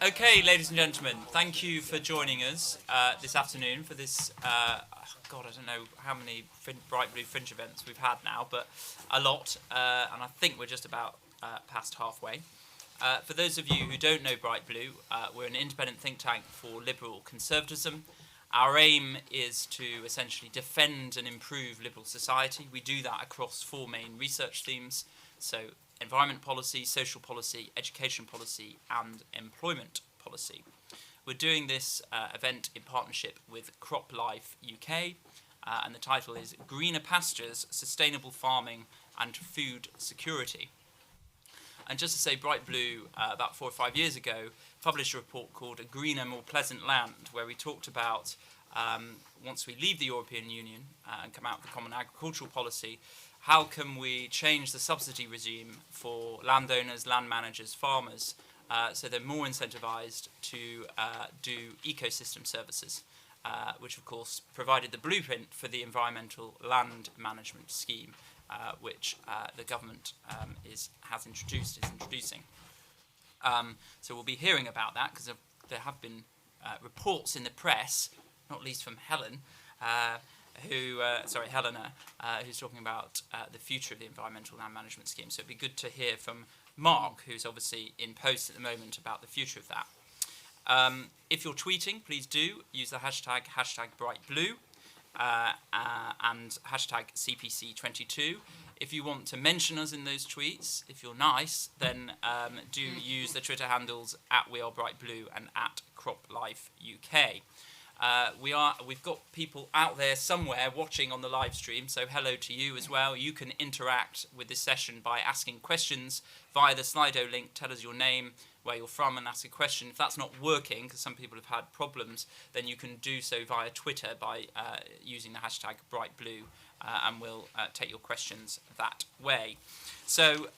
Okay, ladies and gentlemen, thank you for joining us this afternoon for this, God, I don't know how many Bright Blue Fringe events we've had now, but a lot, and I think we're just about past halfway. For those of you who don't know Bright Blue, we're an independent think tank for liberal conservatism. Our aim is to essentially defend and improve liberal society. We do that across four main research themes, so environment policy, social policy, education policy, and employment policy. We're doing this event in partnership with CropLife UK, and the title is Greener Pastures, Sustainable Farming and Food Security. And just to say, Bright Blue, about 4 or 5 years ago, published a report called A Greener, More Pleasant Land, where we talked about, once we leave the European Union and come out of the Common Agricultural Policy, how can we change the subsidy regime for landowners, land managers, farmers, so they're more incentivised to do ecosystem services, which of course provided the blueprint for the environmental land management scheme, which the government is introducing. So we'll be hearing about that because there have been reports in the press, not least from Helena, who's talking about the future of the environmental land management scheme. So it'd be good to hear from Mark, who's obviously in post at the moment about the future of that. If you're tweeting, please do use the hashtag #BrightBlue and hashtag CPC22. If you want to mention us in those tweets, if you're nice, then do use the Twitter handles @WeAreBrightBlue and @CropLifeUK. We've got people out there somewhere watching on the live stream, so hello to you as well. You can interact with this session by asking questions via the Slido link. Tell us your name, where you're from, and ask a question. If that's not working, because some people have had problems, then you can do so via Twitter by using the hashtag #BrightBlue, and we'll take your questions that way. So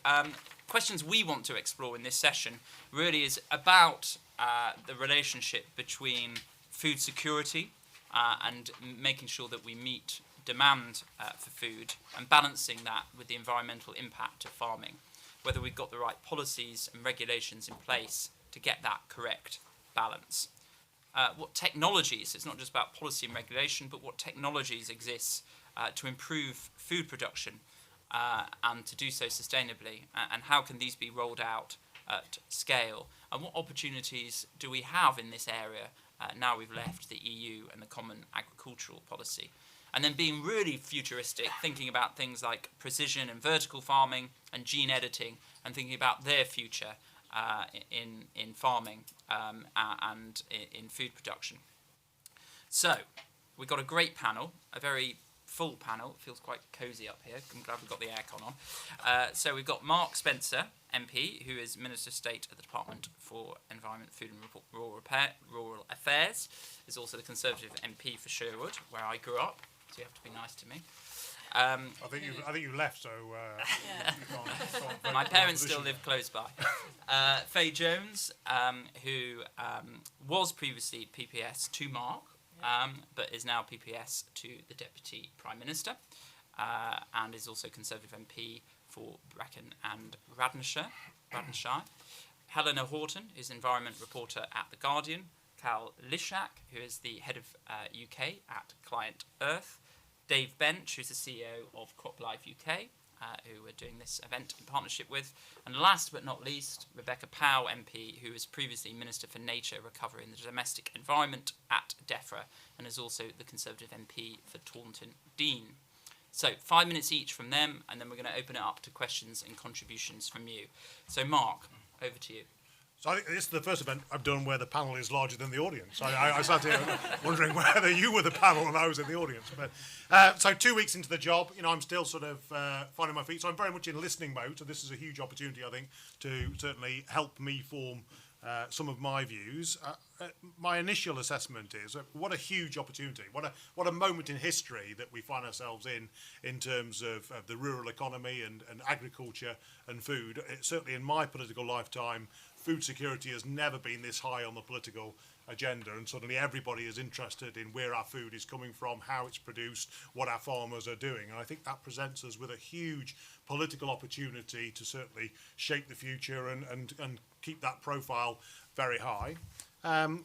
questions we want to explore in this session really is about the relationship between food security and making sure that we meet demand for food and balancing that with the environmental impact of farming, whether we've got the right policies and regulations in place to get that correct balance. What technologies, it's not just about policy and regulation, but what technologies exist to improve food production and to do so sustainably, and how can these be rolled out at scale, and what opportunities do we have in this area now we've left the EU and the Common Agricultural Policy. And then being really futuristic, thinking about things like precision and vertical farming and gene editing, and thinking about their future in farming and in food production. So, we've got a great panel, a very full panel. It feels quite cosy up here. I'm glad we've got the aircon on. So we've got Mark Spencer, MP, who is Minister of State at the Department for Environment, Food and Rural Affairs. Is also the Conservative MP for Sherwood, where I grew up. So you have to be nice to me. I think you left, so you can't my parents still live close by. Faye Jones, who was previously PPS to Mark, but is now PPS to the Deputy Prime Minister, and is also Conservative MP for Brecon and Radnorshire. Helena Horton is Environment Reporter at The Guardian. Cal Lischak, who is the Head of UK at ClientEarth. Dave Bench, who's the CEO of CropLife UK, who we're doing this event in partnership with. And last but not least, Rebecca Powell, MP, who was previously Minister for Nature, Recovery and the Domestic Environment at DEFRA, and is also the Conservative MP for Taunton Deane. So 5 minutes each from them, and then we're going to open it up to questions and contributions from you. So Mark, over to you. So I think this is the first event I've done where the panel is larger than the audience. I sat here wondering whether you were the panel and I was in the audience. But so 2 weeks into the job, I'm still sort of finding my feet. So I'm very much in listening mode. So this is a huge opportunity, I think, to certainly help me form some of my views. My initial assessment is what a huge opportunity, what a moment in history that we find ourselves in terms of the rural economy and agriculture and food. Certainly in my political lifetime, food security has never been this high on the political agenda, and suddenly everybody is interested in where our food is coming from, how it's produced, what our farmers are doing. And I think that presents us with a huge political opportunity to certainly shape the future and keep that profile very high.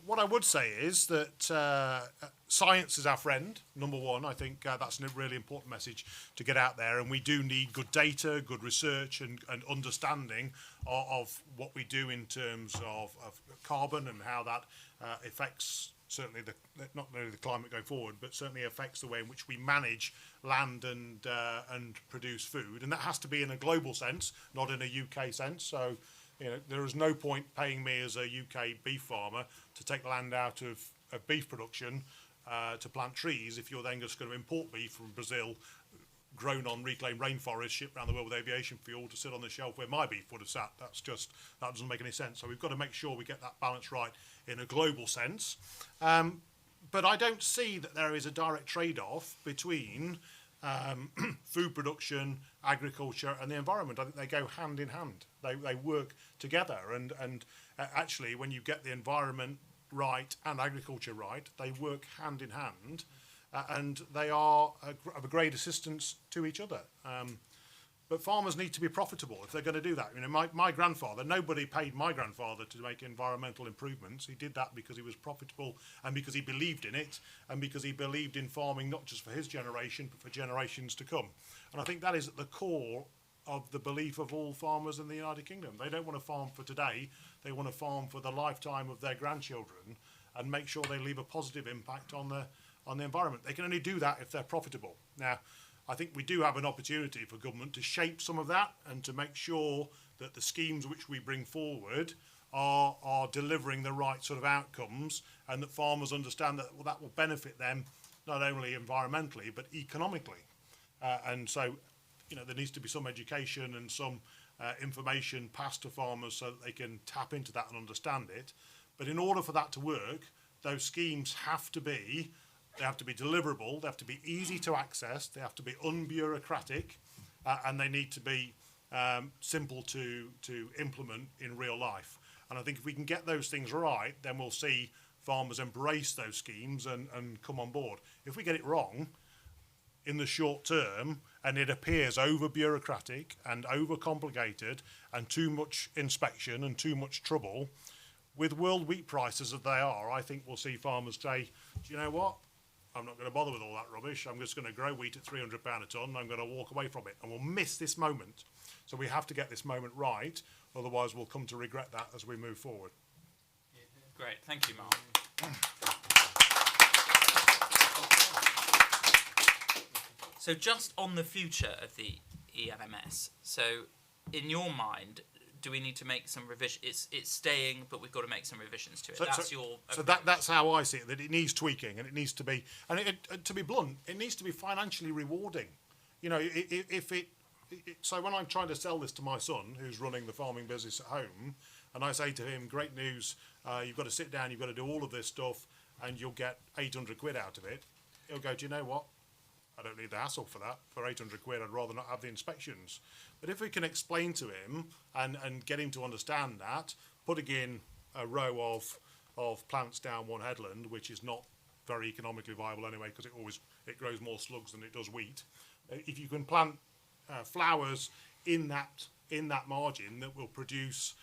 What I would say is that science is our friend, number one. I think that's a really important message to get out there, and we do need good data, good research, and understanding of what we do in terms of carbon and how that affects certainly not only the climate going forward, but certainly affects the way in which we manage land and produce food. And that has to be in a global sense, not in a UK sense. So, there is no point paying me as a UK beef farmer to take land out of beef production to plant trees if you're then just going to import beef from Brazil, grown on reclaimed rainforest, shipped around the world with aviation fuel to sit on the shelf where my beef would have sat. That doesn't make any sense. So we've got to make sure we get that balance right in a global sense. But I don't see that there is a direct trade-off between food production, agriculture, and the environment. I think they go hand in hand. They work together, and actually, when you get the environment right and agriculture right, they work hand in hand, and they are of a great assistance to each other. But farmers need to be profitable if they're going to do that. My grandfather, nobody paid my grandfather to make environmental improvements. He did that because he was profitable and because he believed in it and because he believed in farming not just for his generation but for generations to come. And I think that is at the core of the belief of all farmers in the United Kingdom. They don't want to farm for today. They want to farm for the lifetime of their grandchildren and make sure they leave a positive impact on the environment. They can only do that if they're profitable. Now, I think we do have an opportunity for government to shape some of that and to make sure that the schemes which we bring forward are delivering the right sort of outcomes, and that farmers understand that that will benefit them not only environmentally but economically. And so, there needs to be some education and some information passed to farmers so that they can tap into that and understand it. But in order for that to work, those schemes have to be deliverable, they have to be easy to access, they have to be unbureaucratic, and they need to be simple to implement in real life. And I think if we can get those things right, then we'll see farmers embrace those schemes and come on board. If we get it wrong in the short term and it appears over bureaucratic and over complicated and too much inspection and too much trouble, with world wheat prices as they are, I think we'll see farmers say, do you know what? I'm not going to bother with all that rubbish. I'm just going to grow wheat at £300 a tonne. I'm going to walk away from it. And we'll miss this moment. So we have to get this moment right. Otherwise, we'll come to regret that as we move forward. Great. Thank you, Mark. So just on the future of the ELMS, so in your mind, do we need to make some revision? It's staying, but we've got to make some revisions to it. That's how I see it. That it needs tweaking, and it needs to be, and to be blunt, it needs to be financially rewarding. So when I'm trying to sell this to my son, who's running the farming business at home, and I say to him, "Great news! You've got to sit down. You've got to do all of this stuff, and you'll get 800 quid out of it." He'll go, "Do you know what? I don't need the hassle for that. For 800 quid, I'd rather not have the inspections." But if we can explain to him and get him to understand that, putting in a row of plants down one headland, which is not very economically viable anyway, because it grows more slugs than it does wheat. If you can plant flowers in that margin that will produce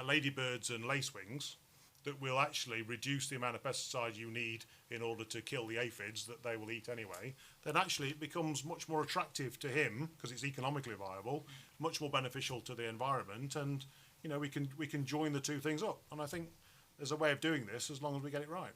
ladybirds and lacewings, that will actually reduce the amount of pesticide you need in order to kill the aphids that they will eat anyway, then actually it becomes much more attractive to him because it's economically viable, much more beneficial to the environment, and we can join the two things up. And I think there's a way of doing this as long as we get it right.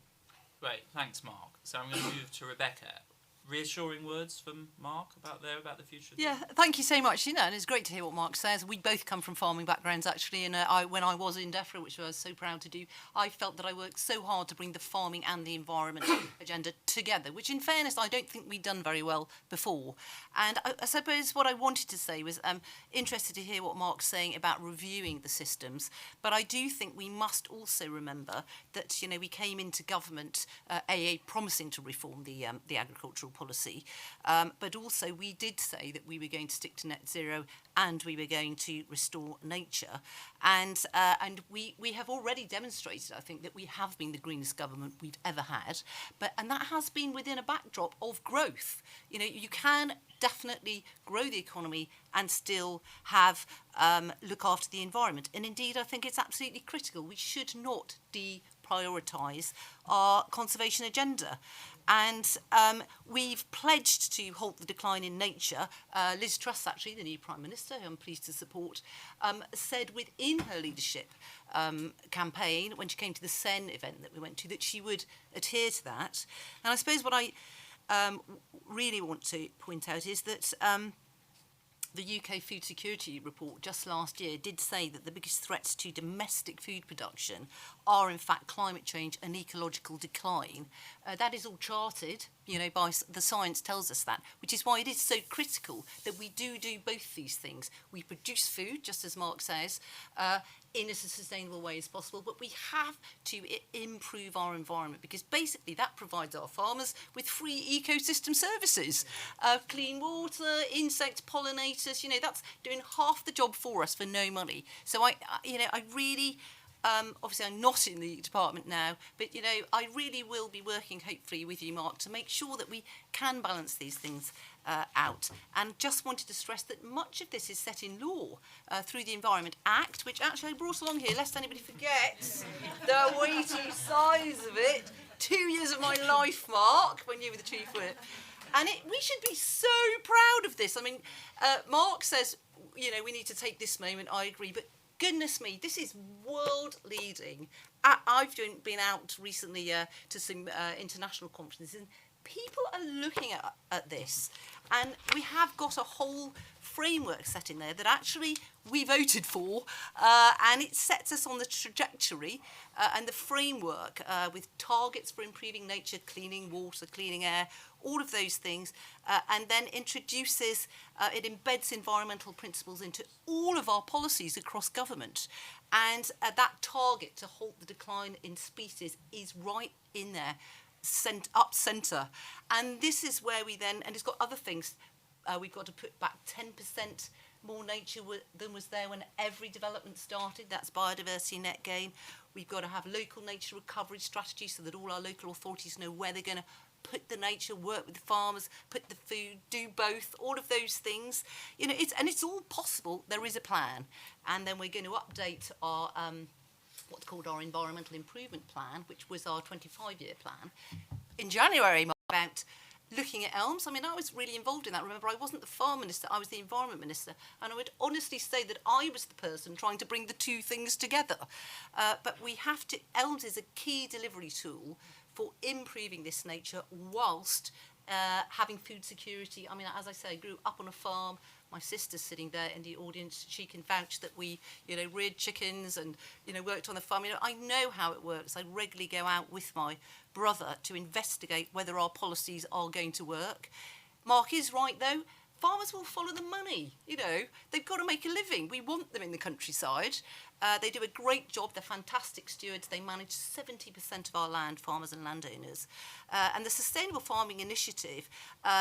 Great, thanks, Mark. So I'm going to move to Rebecca. Reassuring words from Mark about the future? Yeah, thank you so much. And it's great to hear what Mark says. We both come from farming backgrounds, actually, and when I was in DEFRA, which I was so proud to do, I felt that I worked so hard to bring the farming and the environment agenda together, which, in fairness, I don't think we'd done very well before. And I suppose what I wanted to say was I'm interested to hear what Mark's saying about reviewing the systems, but I do think we must also remember that, we came into government, AA promising to reform the agricultural policy, but also we did say that we were going to stick to net zero and we were going to restore nature. And we have already demonstrated, I think, that we have been the greenest government we've ever had. And that has been within a backdrop of growth. You know, you can definitely grow the economy and still have look after the environment. And indeed, I think it's absolutely critical. We should not deprioritise our conservation agenda. And we've pledged to halt the decline in nature. Liz Truss, actually, the new Prime Minister, who I'm pleased to support, said within her leadership campaign, when she came to the Sen event that we went to, that she would adhere to that. And I suppose what I really want to point out is that the UK Food Security Report just last year did say that the biggest threats to domestic food production are in fact climate change and ecological decline. That is all charted, you know, by the science tells us that, which is why it is so critical that we do both these things. We produce food, just as Mark says, in as sustainable way as possible, but we have to improve our environment, because basically that provides our farmers with free ecosystem services, clean water, insect pollinators. You know, that's doing half the job for us for no money. So I really. Obviously, I'm not in the department now, but, you know, I really will be working, hopefully, with you, Mark, to make sure that we can balance these things out. And just wanted to stress that much of this is set in law through the Environment Act, which actually I brought along here, lest anybody forgets the weighty size of it. 2 years of my life, Mark, when you were the Chief Whip. And we should be so proud of this. I mean, Mark says, you know, we need to take this moment. I agree, but goodness me, this is world leading. I've been out recently to some international conferences, and people are looking at this. And we have got a whole framework set in there that actually we voted for, and it sets us on the trajectory and the framework with targets for improving nature, cleaning water, cleaning air, all of those things, and then introduces, it embeds environmental principles into all of our policies across government. And that target to halt the decline in species is right in there, up centre. And this is where we then, and it's got other things, we've got to put back 10% more nature than was there when every development started. That's biodiversity net gain. We've got to have local nature recovery strategies so that all our local authorities know where they're going to put the nature, work with the farmers, put the food, do both, all of those things. You know, it's all possible. There is a plan. And then we're going to update our what's called our Environmental Improvement Plan, which was our 25-year plan, in January, about looking at elms. I mean, I was really involved in that. Remember, I wasn't the farm minister, I was the environment minister. And I would honestly say that I was the person trying to bring the two things together. But we have to, elms is a key delivery tool for improving this nature whilst having food security. I mean, as I say, I grew up on a farm. My sister's sitting there in the audience. She can vouch that we, you know, reared chickens and, you know, worked on the farm. You know, I know how it works. I regularly go out with my brother to investigate whether our policies are going to work. Mark is right, though. Farmers will follow the money. You know, they've got to make a living. We want them in the countryside. They do a great job. They're fantastic stewards. They manage 70% of our land, farmers and landowners. And the Sustainable Farming Initiative,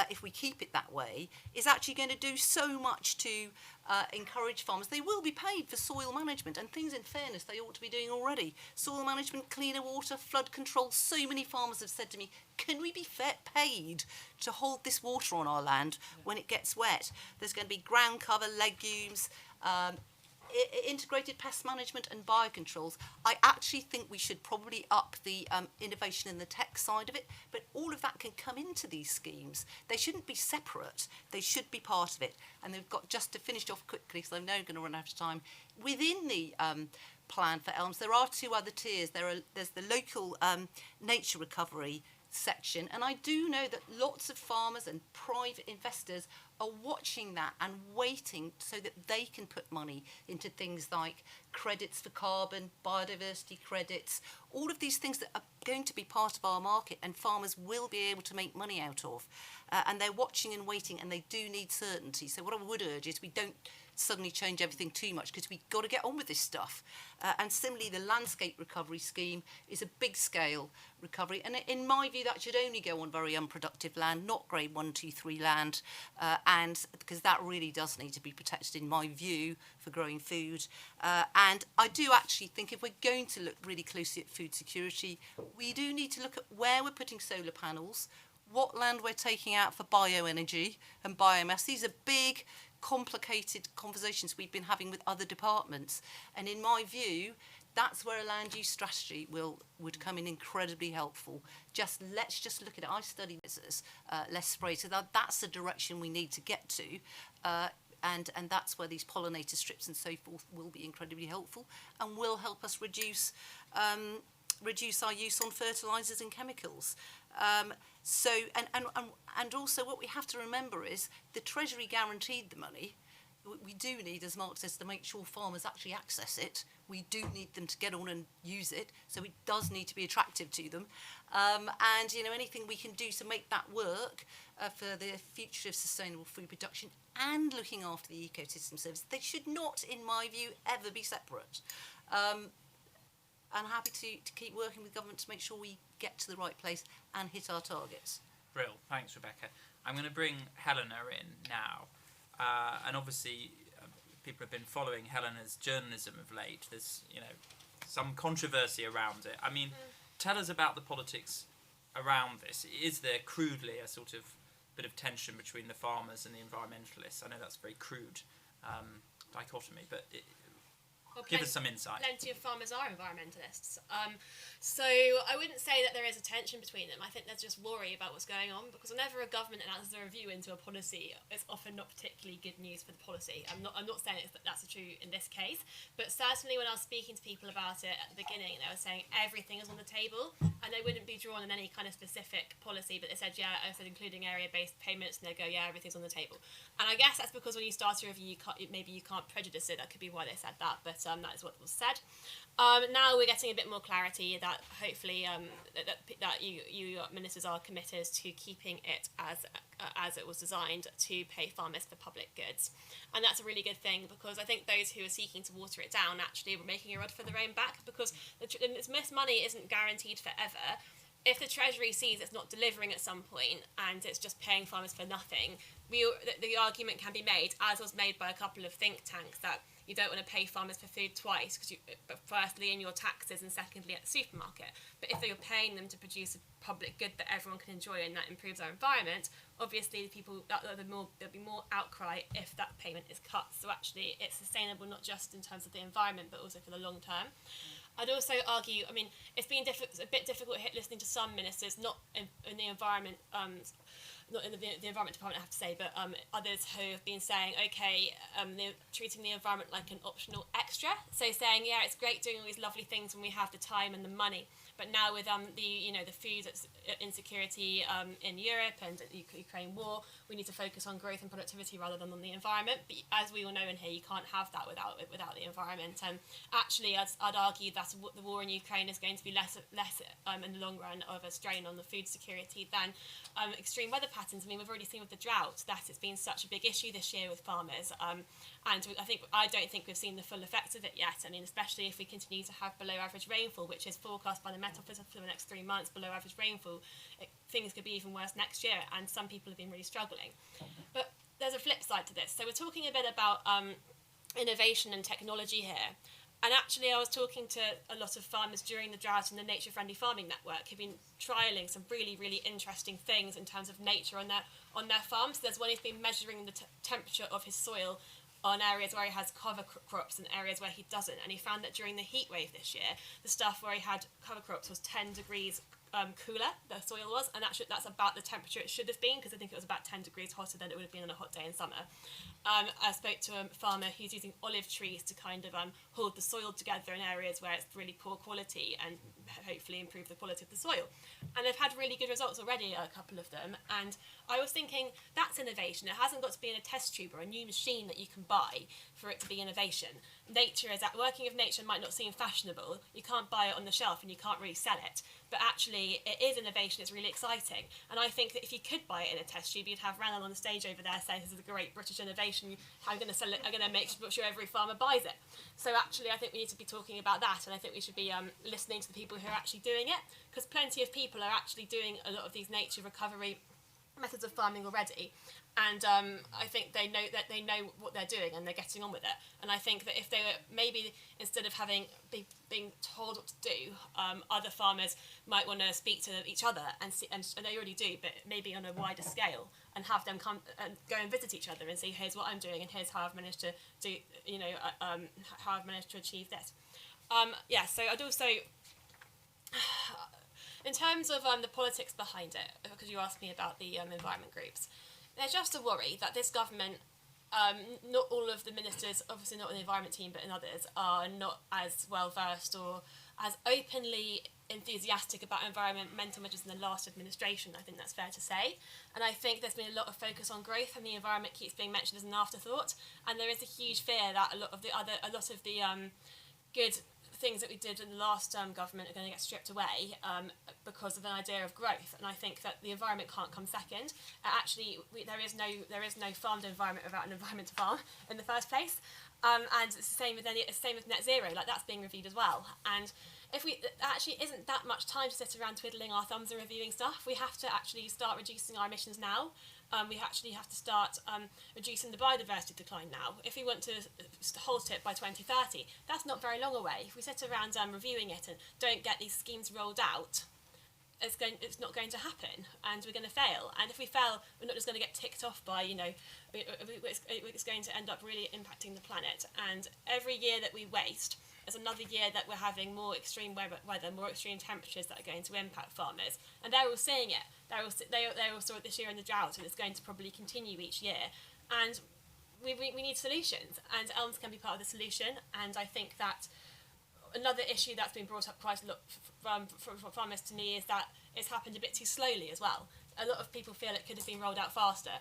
if we keep it that way, is actually going to do so much to encourage farmers. They will be paid for soil management and things, in fairness, they ought to be doing already. Soil management, cleaner water, flood control. So many farmers have said to me, can we be paid to hold this water on our land when it gets wet? There's going to be ground cover, legumes, integrated pest management and biocontrols. I actually think we should probably up the innovation and the tech side of it, but all of that can come into these schemes. They shouldn't be separate. They should be part of it. And they've got, just to finish off quickly, because I'm now going to run out of time, within the plan for elms, there are two other tiers. There's the local nature recovery section, and I do know that lots of farmers and private investors are watching that and waiting so that they can put money into things like credits for carbon, biodiversity credits, all of these things that are going to be part of our market and farmers will be able to make money out of. And they're watching and waiting, and they do need certainty. So what I would urge is we don't suddenly change everything too much, because we've got to get on with this stuff. And similarly, the landscape recovery scheme is a big scale recovery, and in my view that should only go on very unproductive land, not grade 1, 2, 3 land, and because that really does need to be protected in my view for growing food. And I do actually think if we're going to look really closely at food security, we do need to look at where we're putting solar panels, what land we're taking out for bioenergy and biomass. These are big, complicated conversations we've been having with other departments, and in my view that's where a land use strategy would come in incredibly helpful. Let's just look at it. I studied this as less spray, so that's the direction we need to get to, and that's where these pollinator strips and so forth will be incredibly helpful and will help us reduce our use on fertilisers and chemicals. And also what we have to remember is the Treasury guaranteed the money. We do need, as Mark says, to make sure farmers actually access it. We do need them to get on and use it, so it does need to be attractive to them. And anything we can do to make that work for the future of sustainable food production and looking after the ecosystem service, they should not, in my view, ever be separate. I'm happy to keep working with government to make sure we get to the right place and hit our targets. Brill, thanks Rebecca. I'm going to bring Helena in now. And obviously, people have been following Helena's journalism of late. There's, some controversy around it. I mean, tell us about the politics around this. Is there crudely a sort of bit of tension between the farmers and the environmentalists? I know that's a very crude dichotomy, but give us some insight. Plenty of farmers are environmentalists. So I wouldn't say that there is a tension between them. I think there's just worry about what's going on, because whenever a government announces a review into a policy, it's often not particularly good news for the policy. I'm not saying that's true in this case, but certainly when I was speaking to people about it at the beginning, they were saying everything is on the table, and they wouldn't be drawn in any kind of specific policy, but they said, I said including area-based payments, and they go, everything's on the table. And I guess that's because when you start a review, maybe you can't prejudice it. That could be why they said that, but that is what was said. Now we're getting a bit more clarity that hopefully that you ministers are committed to keeping it as it was designed to pay farmers for public goods, and that's a really good thing, because I think those who are seeking to water it down actually were making a rod for their own back, because this money isn't guaranteed forever. If the Treasury sees it's not delivering at some point and it's just paying farmers for nothing, the argument can be made, as was made by a couple of think tanks, that you don't want to pay farmers for food twice, but firstly in your taxes and secondly at the supermarket. But if you're paying them to produce a public good that everyone can enjoy and that improves our environment, obviously there'll be more outcry if that payment is cut. So actually it's sustainable not just in terms of the environment but also for the long term. I'd also argue, it's been a bit difficult listening to some ministers, not in the environment, not in the environment department, I have to say, but others who have been saying, they're treating the environment like an optional extra. So saying, it's great doing all these lovely things when we have the time and the money, but now with the food insecurity in Europe and the Ukraine war, we need to focus on growth and productivity rather than on the environment. But as we all know in here, you can't have that without the environment. And actually, I'd argue that the war in Ukraine is going to be less in the long run of a strain on the food security than extreme weather patterns. We've already seen with the drought that it's been such a big issue this year with farmers, and I don't think we've seen the full effects of it yet. Especially if we continue to have below average rainfall, which is forecast by the Met Office for the next 3 months, below average rainfall, things could be even worse next year, and some people have been really struggling. But there's a flip side to this. So we're talking a bit about innovation and technology here. And actually, I was talking to a lot of farmers during the drought in the Nature Friendly Farming Network who've been trialling some really, really interesting things in terms of nature on their farms. There's one who's been measuring the temperature of his soil on areas where he has cover crops and areas where he doesn't. And he found that during the heat wave this year, the stuff where he had cover crops was 10 degrees cooler, the soil was, and that's about the temperature it should have been, because I think it was about 10 degrees hotter than it would have been on a hot day in summer. I spoke to a farmer who's using olive trees to kind of hold the soil together in areas where it's really poor quality and hopefully improve the quality of the soil. And they've had really good results already, a couple of them. And I was thinking, that's innovation. It hasn't got to be in a test tube or a new machine that you can buy for it to be innovation. Nature is that working with nature might not seem fashionable. You can't buy it on the shelf and you can't really sell it. But actually, actually it is innovation, it's really exciting. And I think that if you could buy it in a test tube, you'd have Rhiannon on the stage over there saying this is a great British innovation, I'm going to sell it, I'm going to make sure every farmer buys it. So actually I think we need to be talking about that, and I think we should be listening to the people who are actually doing it, because plenty of people are actually doing a lot of these nature recovery methods of farming already, and I think they know what they're doing and they're getting on with it. And I think that if they were, maybe instead of being told what to do, other farmers might want to speak to each other and they already do, but maybe on a wider scale, and have them come and go and visit each other and say, here's what I'm doing and here's how I've managed to do, how I've managed to achieve this. So I'd also, in terms of the politics behind it, because you asked me about the environment groups, there's just a worry that this government, not all of the ministers, obviously not in the environment team, but in others, are not as well versed or as openly enthusiastic about environmental measures in the last administration. I think that's fair to say. And I think there's been a lot of focus on growth, and the environment keeps being mentioned as an afterthought. And there is a huge fear that a lot of the good things that we did in the last government are going to get stripped away because of an idea of growth. And I think that the environment can't come second. Actually, there is no farmed environment without an environment to farm in the first place. And it's the same with net zero. Like, that's being reviewed as well. And if there actually isn't that much time to sit around twiddling our thumbs and reviewing stuff, we have to actually start reducing our emissions now. We actually have to start reducing the biodiversity decline now. If we want to halt it by 2030, that's not very long away. If we sit around reviewing it and don't get these schemes rolled out, it's not going to happen, and we're going to fail. And if we fail, we're not just going to get ticked off by, it's going to end up really impacting the planet. And every year that we waste is another year that we're having more extreme weather, more extreme temperatures that are going to impact farmers. And they're all seeing it. They all saw it this year in the drought, and it's going to probably continue each year. And we need solutions, and elms can be part of the solution. And I think that another issue that's been brought up quite a lot from farmers to me is that it's happened a bit too slowly as well. A lot of people feel it could have been rolled out faster,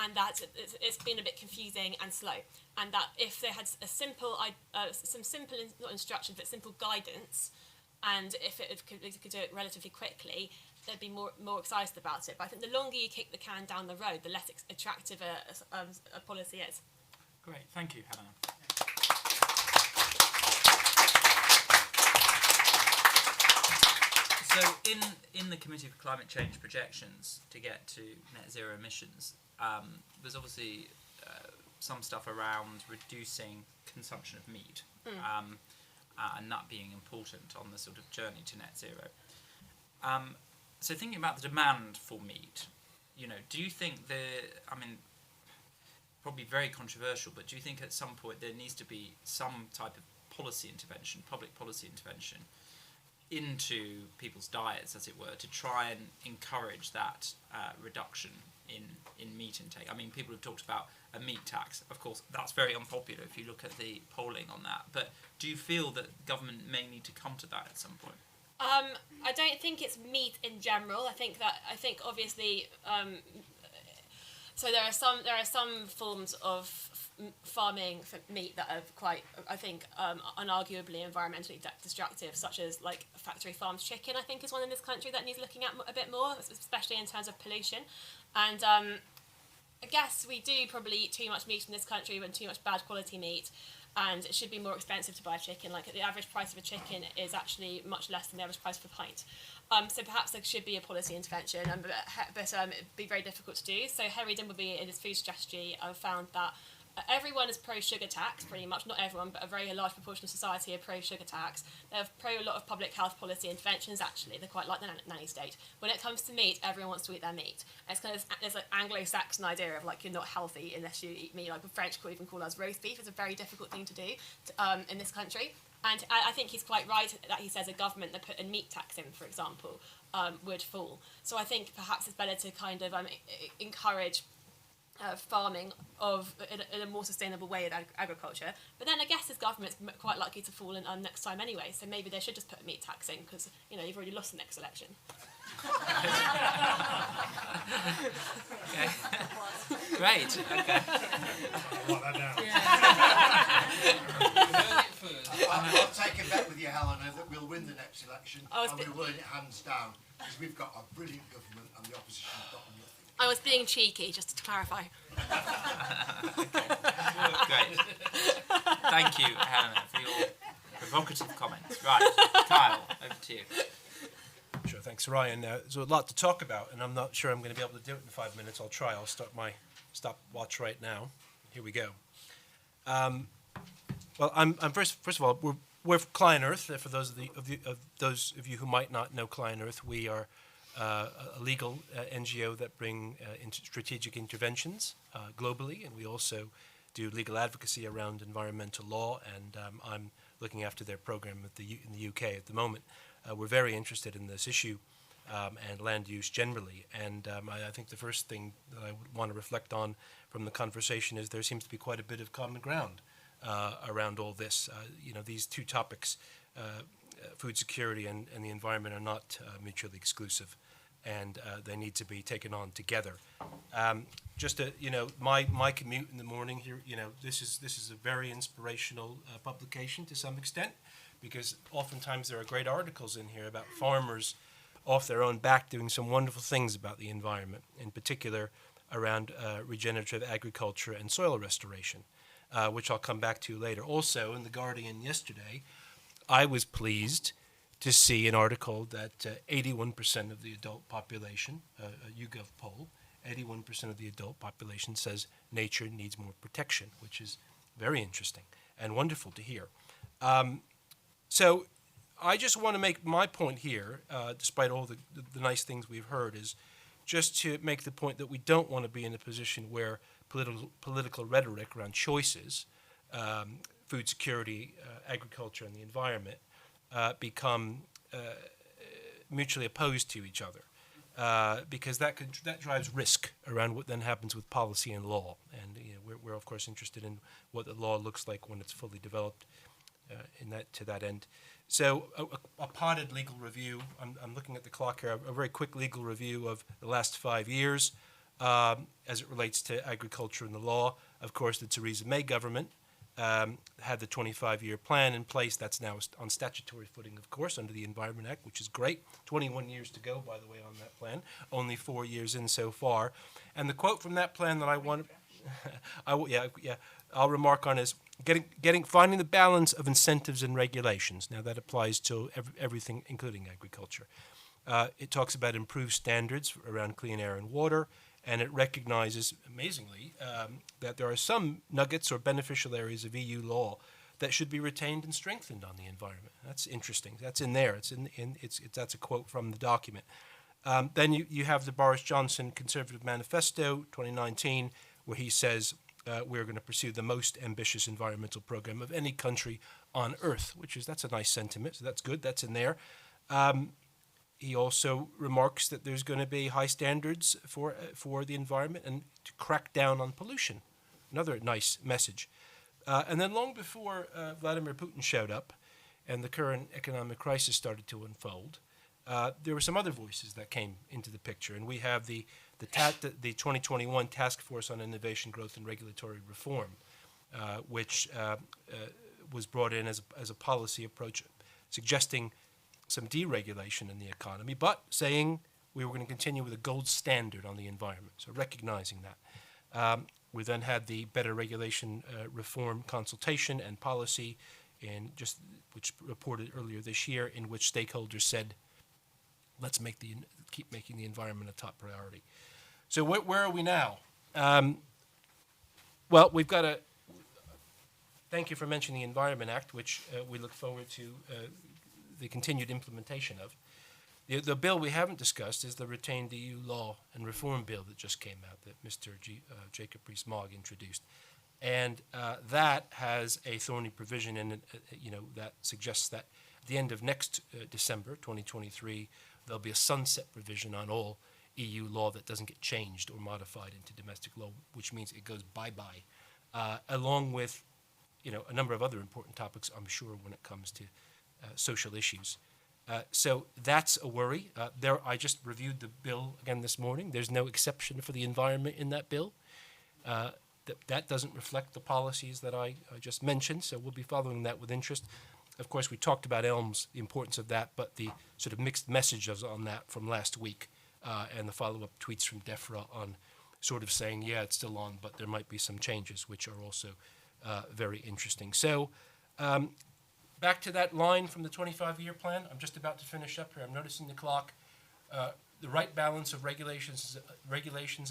and that it's been a bit confusing and slow. And that if they had some simple, not instructions, but simple guidance, and if it could do it relatively quickly, they'd be more excited about it. But I think the longer you kick the can down the road, the less attractive a policy is. Great, thank you, Helena. So in the Committee for Climate Change projections to get to net zero emissions, there's obviously some stuff around reducing consumption of meat, and that being important on the sort of journey to net zero. So thinking about the demand for meat, do you think probably very controversial, but do you think at some point there needs to be some type of policy intervention, public policy intervention, into people's diets, as it were, to try and encourage that reduction in meat intake? I mean, people have talked about a meat tax. Of course, that's very unpopular if you look at the polling on that. But do you feel that government may need to come to that at some point? I don't think it's meat in general. I think obviously. So there are some forms of farming for meat that are quite, I think, unarguably environmentally destructive, such as like factory farmed chicken. I think is one in this country that needs looking at a bit more, especially in terms of pollution. And I guess we do probably eat too much meat in this country, and too much bad quality meat. And it should be more expensive to buy chicken. Like, the average price of a chicken is actually much less than the average price of a pint. So perhaps there should be a policy intervention, but it'd be very difficult to do. So Henry Dimbleby, in his food strategy, found that everyone is pro-sugar tax, pretty much. Not everyone, but a very large proportion of society are pro-sugar tax. They're pro a lot of public health policy interventions, actually. They're quite like the nanny state. When it comes to meat, everyone wants to eat their meat. It's kind of this like Anglo-Saxon idea of, like, you're not healthy unless you eat meat. Like, the French could even call us roast beef. It's a very difficult thing to do in this country. And I think he's quite right that he says a government that put a meat tax in, for example, would fall. So I think perhaps it's better to kind of encourage farming in a more sustainable way in agriculture. But then I guess his government's quite likely to fall in next time anyway, so maybe they should just put a meat tax in, because you've already lost the next election. Okay. Great. Okay. Write that down. I'll take a bet with you, Helena, that we'll win the next election, I was and we'll win it hands down, because we've got a brilliant government and the opposition's got nothing. I was being cheeky, just to clarify. Great. Thank you, Helena, for your provocative comments. Right, Kyle, over to you. Sure, thanks, Ryan. There's a lot to talk about, and I'm not sure I'm going to be able to do it in 5 minutes. I'll try. I'll start my stopwatch right now. Here we go. Well, I'm first of all, we're ClientEarth. For those those of you who might not know ClientEarth, we are a legal NGO that bring strategic interventions globally, and we also do legal advocacy around environmental law. And I'm looking after their program in the UK at the moment. We're very interested in this issue and land use generally. And I think the first thing that I would want to reflect on from the conversation is there seems to be quite a bit of common ground around all this. These two topics, food security and the environment, are not mutually exclusive, and they need to be taken on together. My commute in the morning here, this is a very inspirational publication to some extent, because oftentimes there are great articles in here about farmers off their own back doing some wonderful things about the environment, in particular around regenerative agriculture and soil restoration, which I'll come back to later. Also, in The Guardian yesterday, I was pleased to see an article that 81% of the adult population, a YouGov poll, 81% of the adult population says nature needs more protection, which is very interesting and wonderful to hear. So I just want to make my point here, despite all the nice things we've heard, is just to make the point that we don't want to be in a position where political rhetoric around choices, food security, agriculture, and the environment become mutually opposed to each other, because that drives risk around what then happens with policy and law. And we're of course interested in what the law looks like when it's fully developed to that end. So a potted legal review. I'm looking at the clock here. A very quick legal review of the last 5 years as it relates to agriculture and the law. Of course, the Theresa May government had the 25-year plan in place. That's now on statutory footing, of course, under the Environment Act, which is great. 21 years to go, by the way, on that plan. Only 4 years in so far. And the quote from that plan that I want, I'll remark on is finding the balance of incentives and regulations. Now that applies to everything, including agriculture. It talks about improved standards around clean air and water, and it recognizes, amazingly, that there are some nuggets or beneficial areas of EU law that should be retained and strengthened on the environment. That's interesting. That's in there. That's a quote from the document. Then you have the Boris Johnson Conservative Manifesto 2019, where he says we're going to pursue the most ambitious environmental program of any country on earth, that's a nice sentiment. So that's good. That's in there. He also remarks that there's going to be high standards for the environment and to crack down on pollution. Another nice message. And then long before Vladimir Putin showed up and the current economic crisis started to unfold, there were some other voices that came into the picture. And we have the 2021 Task Force on Innovation, Growth, and Regulatory Reform, which was brought in as a policy approach suggesting some deregulation in the economy, but saying we were going to continue with a gold standard on the environment, so recognizing that. We then had the Better Regulation Reform Consultation and Policy, which reported earlier this year, in which stakeholders said, let's keep making the environment a top priority. So where are we now? Well, we've got a, thank you for mentioning the Environment Act, which we look forward to the continued implementation of. The bill we haven't discussed is the retained EU law and reform bill that just came out that Mr. Jacob Rees-Mogg introduced. And that has a thorny provision in it, that suggests that at the end of next December, 2023, there'll be a sunset provision on all EU law that doesn't get changed or modified into domestic law, which means it goes bye-bye, along with, a number of other important topics, I'm sure, when it comes to social issues. So that's a worry. I just reviewed the bill again this morning. There's no exception for the environment in that bill. That doesn't reflect the policies that I just mentioned, so we'll be following that with interest. Of course, we talked about elms, the importance of that, but the sort of mixed messages on that from last week and the follow-up tweets from DEFRA on sort of saying, yeah, it's still on, but there might be some changes, which are also very interesting. So back to that line from the 25-year plan. I'm just about to finish up here. I'm noticing the clock. The right balance of regulations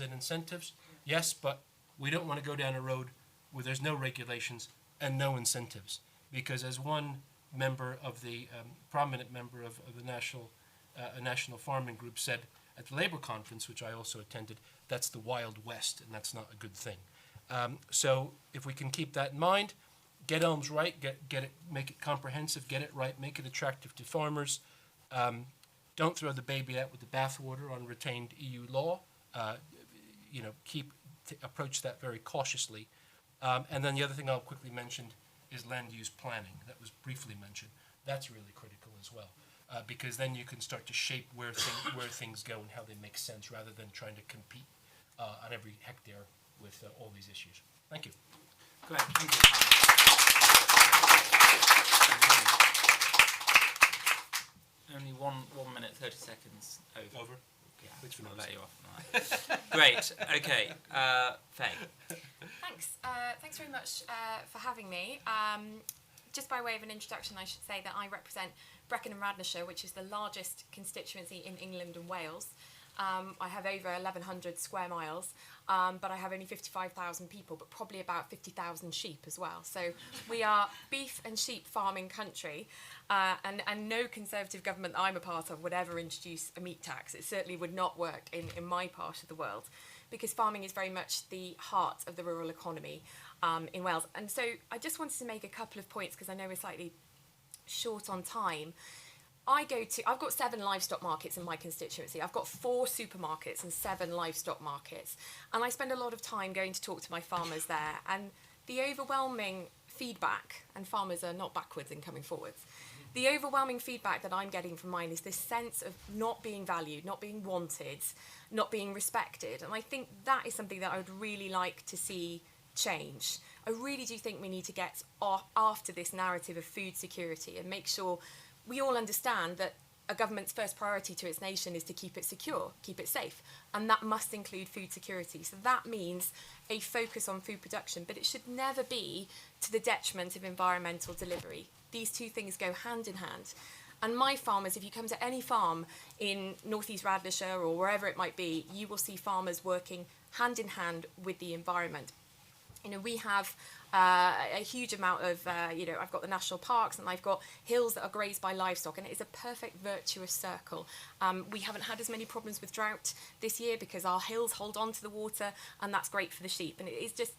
and incentives, yes, but we don't want to go down a road where there's no regulations and no incentives, because as one member of the prominent member of the national farming group said at the Labour conference, which I also attended, that's the Wild West, and that's not a good thing. So if we can keep that in mind, get elms right, get it, make it comprehensive, get it right, make it attractive to farmers. Don't throw the baby out with the bathwater on retained EU law. Approach that very cautiously. And then the other thing I'll quickly mention is land use planning. That was briefly mentioned. That's really critical as well, because then you can start to shape where things go and how they make sense, rather than trying to compete on every hectare with all these issues. Thank you. Great, thank you. Only 1 minute 30 seconds over. Yeah, Which I'll one let you off. Great. Okay. Faye. Thanks. Thanks very much for having me. Just by way of an introduction, I should say that I represent Brecon and Radnorshire, which is the largest constituency in England and Wales. I have over 1,100 square miles, but I have only 55,000 people, but probably about 50,000 sheep as well. So we are beef and sheep farming country, and no Conservative government that I'm a part of would ever introduce a meat tax. It certainly would not work in my part of the world, because farming is very much the heart of the rural economy in Wales. And so I just wanted to make a couple of points, because I know we're slightly short on time. I've got 7 livestock markets in my constituency. I've got 4 supermarkets and 7 livestock markets. And I spend a lot of time going to talk to my farmers there. And the overwhelming feedback, and farmers are not backwards in coming forwards, the overwhelming feedback that I'm getting from mine is this sense of not being valued, not being wanted, not being respected. And I think that is something that I would really like to see change. I really do think we need to get after this narrative of food security and make sure we all understand that a government's first priority to its nation is to keep it secure, keep it safe, and that must include food security. So that means a focus on food production, but it should never be to the detriment of environmental delivery. These two things go hand in hand. And my farmers, if you come to any farm in North East Radnorshire or wherever it might be, you will see farmers working hand in hand with the environment. You know, we have a huge amount of, I've got the national parks and I've got hills that are grazed by livestock, and it is a perfect virtuous circle. We haven't had as many problems with drought this year because our hills hold on to the water, and that's great for the sheep. And it is just,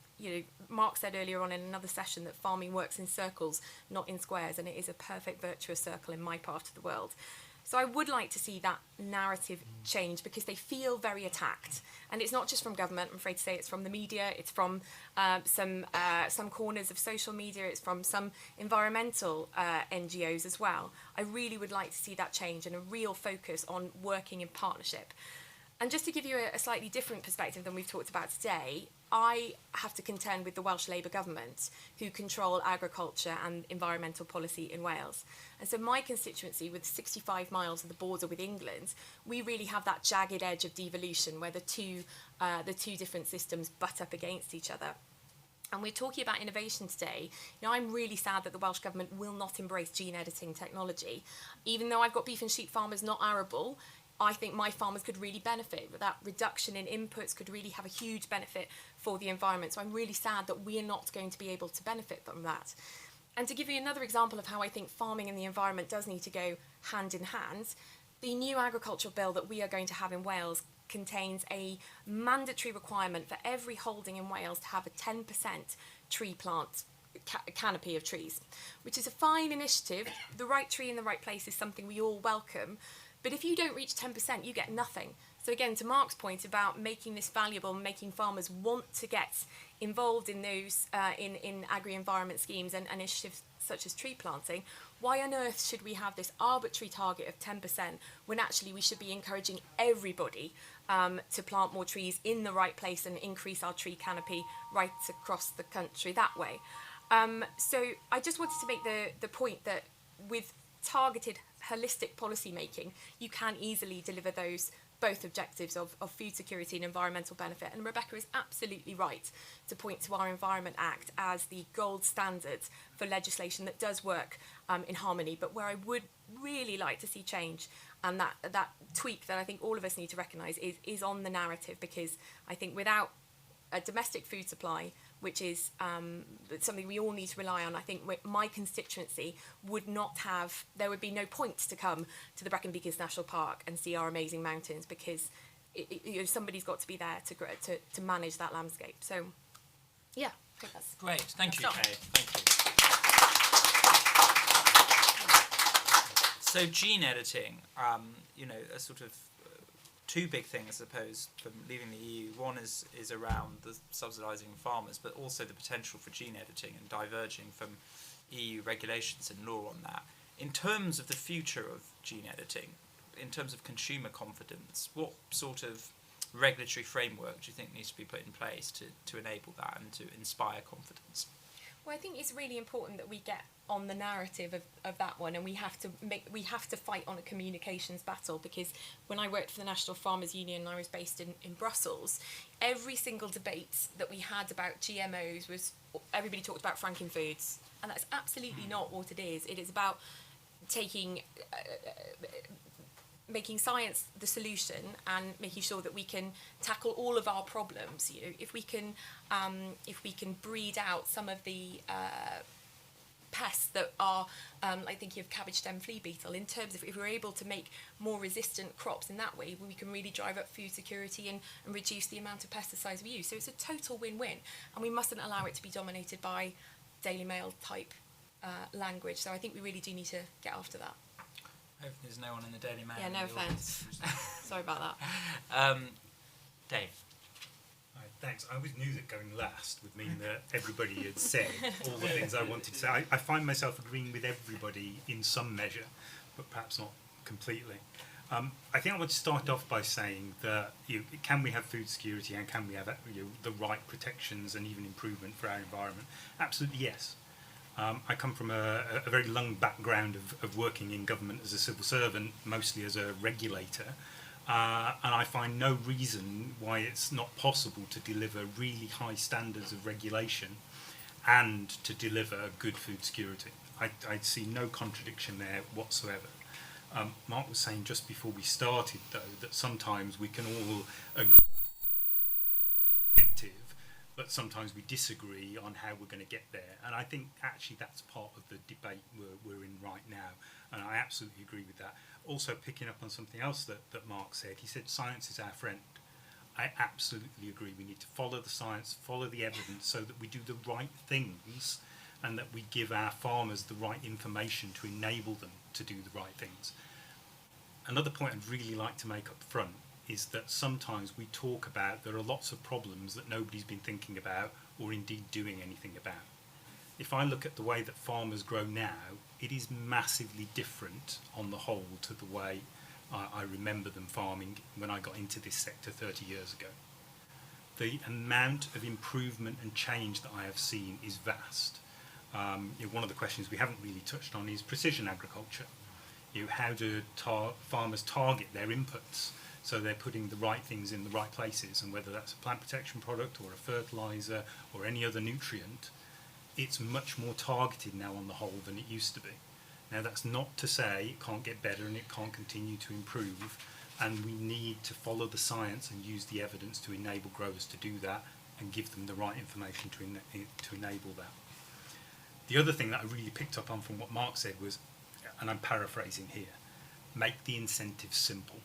Mark said earlier on in another session that farming works in circles, not in squares, and it is a perfect virtuous circle in my part of the world. So I would like to see that narrative change, because they feel very attacked. And it's not just from government, I'm afraid to say, it's from the media, it's from some corners of social media, it's from some environmental NGOs as well. I really would like to see that change and a real focus on working in partnership. And just to give you a slightly different perspective than we've talked about today, I have to contend with the Welsh Labour government, who control agriculture and environmental policy in Wales. And so my constituency, with 65 miles of the border with England, we really have that jagged edge of devolution where the two different systems butt up against each other. And we're talking about innovation today. I'm really sad that the Welsh Government will not embrace gene editing technology. Even though I've got beef and sheep farmers not arable, I think my farmers could really benefit. That reduction in inputs could really have a huge benefit for the environment. So I'm really sad that we are not going to be able to benefit from that. And to give you another example of how I think farming and the environment does need to go hand in hand, the new agricultural bill that we are going to have in Wales contains a mandatory requirement for every holding in Wales to have a 10% tree plant canopy of trees, which is a fine initiative. The right tree in the right place is something we all welcome. But if you don't reach 10%, you get nothing. So again, to Mark's point about making this valuable, making farmers want to get involved in those in agri-environment schemes and initiatives such as tree planting, why on earth should we have this arbitrary target of 10% when actually we should be encouraging everybody to plant more trees in the right place and increase our tree canopy right across the country that way? So I just wanted to make the point that with targeted holistic policy making, you can easily deliver those both objectives of food security and environmental benefit. And Rebecca is absolutely right to point to our Environment Act as the gold standard for legislation that does work in harmony. But where I would really like to see change, and that tweak that I think all of us need to recognise is on the narrative, because I think without a domestic food supply, which is something we all need to rely on, I think my constituency would not have, there would be no point to come to the Brecon Beacons National Park and see our amazing mountains, because somebody's got to be there to manage that landscape. So, yeah, I think that's Great, thank you, Stop. Kay. Thank you. So gene editing, a sort of two big things, I suppose, from leaving the EU. One is around the subsidising farmers, but also the potential for gene editing and diverging from EU regulations and law on that. In terms of the future of gene editing, in terms of consumer confidence, what sort of regulatory framework do you think needs to be put in place to enable that and to inspire confidence? Well, I think it's really important that we get on the narrative of that one, and we have to fight on a communications battle, because when I worked for the National Farmers Union and I was based in Brussels, every single debate that we had about GMOs was everybody talked about Franken foods, and that's absolutely not what it is. It is about making science the solution and making sure that we can tackle all of our problems. If we can breed out some of the pests that are, like thinking of cabbage stem flea beetle, in terms of if we're able to make more resistant crops in that way, we can really drive up food security and reduce the amount of pesticides we use. So it's a total win-win, and we mustn't allow it to be dominated by Daily Mail type language. So I think we really do need to get after that. Hope there's no one in the Daily Mail. Yeah, no offence. Sorry about that. Dave. Right, thanks. I always knew that going last would mean that everybody had said all the things I wanted to say. I find myself agreeing with everybody in some measure, but perhaps not completely. I think I want to start off by saying that can we have food security and can we have the right protections and even improvement for our environment? Absolutely yes. I come from a very long background of working in government as a civil servant, mostly as a regulator, and I find no reason why it's not possible to deliver really high standards of regulation and to deliver good food security. I see no contradiction there whatsoever. Mark was saying just before we started, though, that sometimes we can all agree but sometimes we disagree on how we're going to get there. And I think actually that's part of the debate we're in right now. And I absolutely agree with that. Also, picking up on something else that Mark said, he said science is our friend. I absolutely agree. We need to follow the science, follow the evidence, so that we do the right things and that we give our farmers the right information to enable them to do the right things. Another point I'd really like to make up front is that sometimes we talk about there are lots of problems that nobody's been thinking about or indeed doing anything about. If I look at the way that farmers grow now, it is massively different on the whole to the way I remember them farming when I got into this sector 30 years ago. The amount of improvement and change that I have seen is vast. One of the questions we haven't really touched on is precision agriculture. How do farmers target their inputs so they're putting the right things in the right places, and whether that's a plant protection product or a fertiliser or any other nutrient, it's much more targeted now on the whole than it used to be. Now that's not to say it can't get better and it can't continue to improve, and we need to follow the science and use the evidence to enable growers to do that and give them the right information to enable that. The other thing that I really picked up on from what Mark said was, and I'm paraphrasing here, make the incentives simple.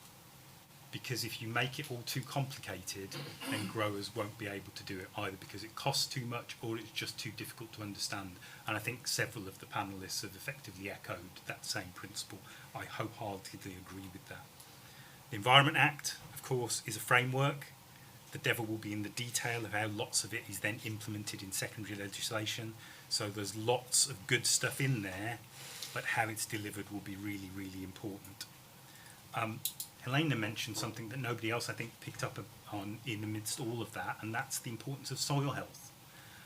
Because if you make it all too complicated, then growers won't be able to do it either because it costs too much or it's just too difficult to understand. And I think several of the panellists have effectively echoed that same principle. I wholeheartedly agree with that. The Environment Act, of course, is a framework. The devil will be in the detail of how lots of it is then implemented in secondary legislation. So there's lots of good stuff in there, but how it's delivered will be really, really important. Helena mentioned something that nobody else, I think, picked up on in amidst all of that, and that's the importance of soil health.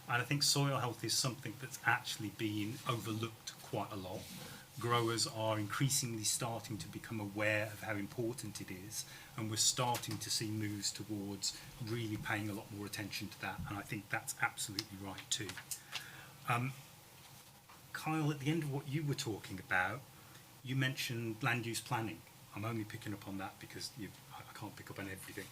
And I think soil health is something that's actually been overlooked quite a lot. growers are increasingly starting to become aware of how important it is, and we're starting to see moves towards really paying a lot more attention to that, and I think that's absolutely right too. Kyle, at the end of what you were talking about, you mentioned land use planning. I'm only picking up on that because I can't pick up on everything.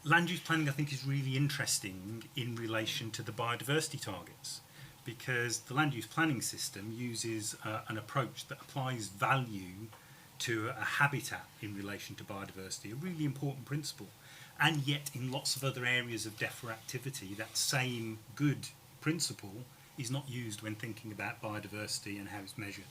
Land use planning, I think, is really interesting in relation to the biodiversity targets, because the land use planning system uses an approach that applies value to a habitat in relation to biodiversity, a really important principle. And yet, in lots of other areas of DEFRA activity, that same good principle is not used when thinking about biodiversity and how it's measured.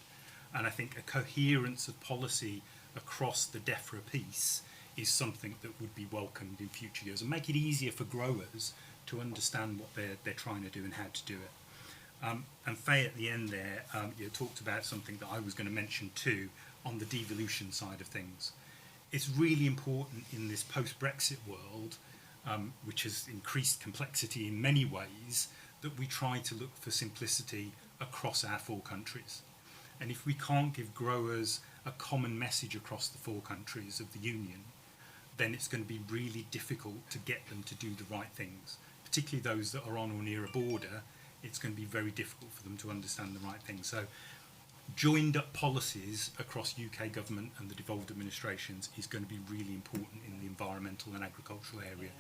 And I think a coherence of policy across the DEFRA piece is something that would be welcomed in future years and make it easier for growers to understand what they're trying to do and how to do it. And Faye, at the end there, you talked about something that I was going to mention too on the devolution side of things. It's really important in this post-Brexit world, which has increased complexity in many ways, that we try to look for simplicity across our 4 countries. And if we can't give growers a common message across the 4 countries of the Union, then it's going to be really difficult to get them to do the right things. Particularly those that are on or near a border, it's going to be very difficult for them to understand the right things. So joined up policies across UK government and the devolved administrations is going to be really important in the environmental and agricultural area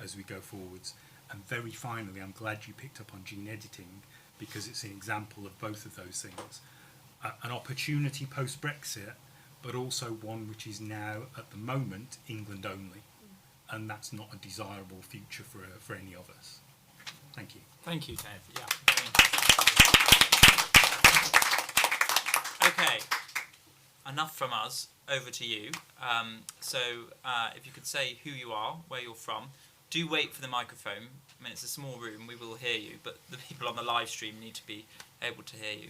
as we go forwards. And very finally, I'm glad you picked up on gene editing, because it's an example of both of those things. An opportunity post-Brexit, but also one which is now, at the moment, England only. And that's not a desirable future for any of us. Thank you. Thank you, Dave. Yeah. Okay, enough from us. Over to you. If you could say who you are, where you're from. Do wait for the microphone. I mean, it's a small room, we will hear you, but the people on the live stream need to be able to hear you.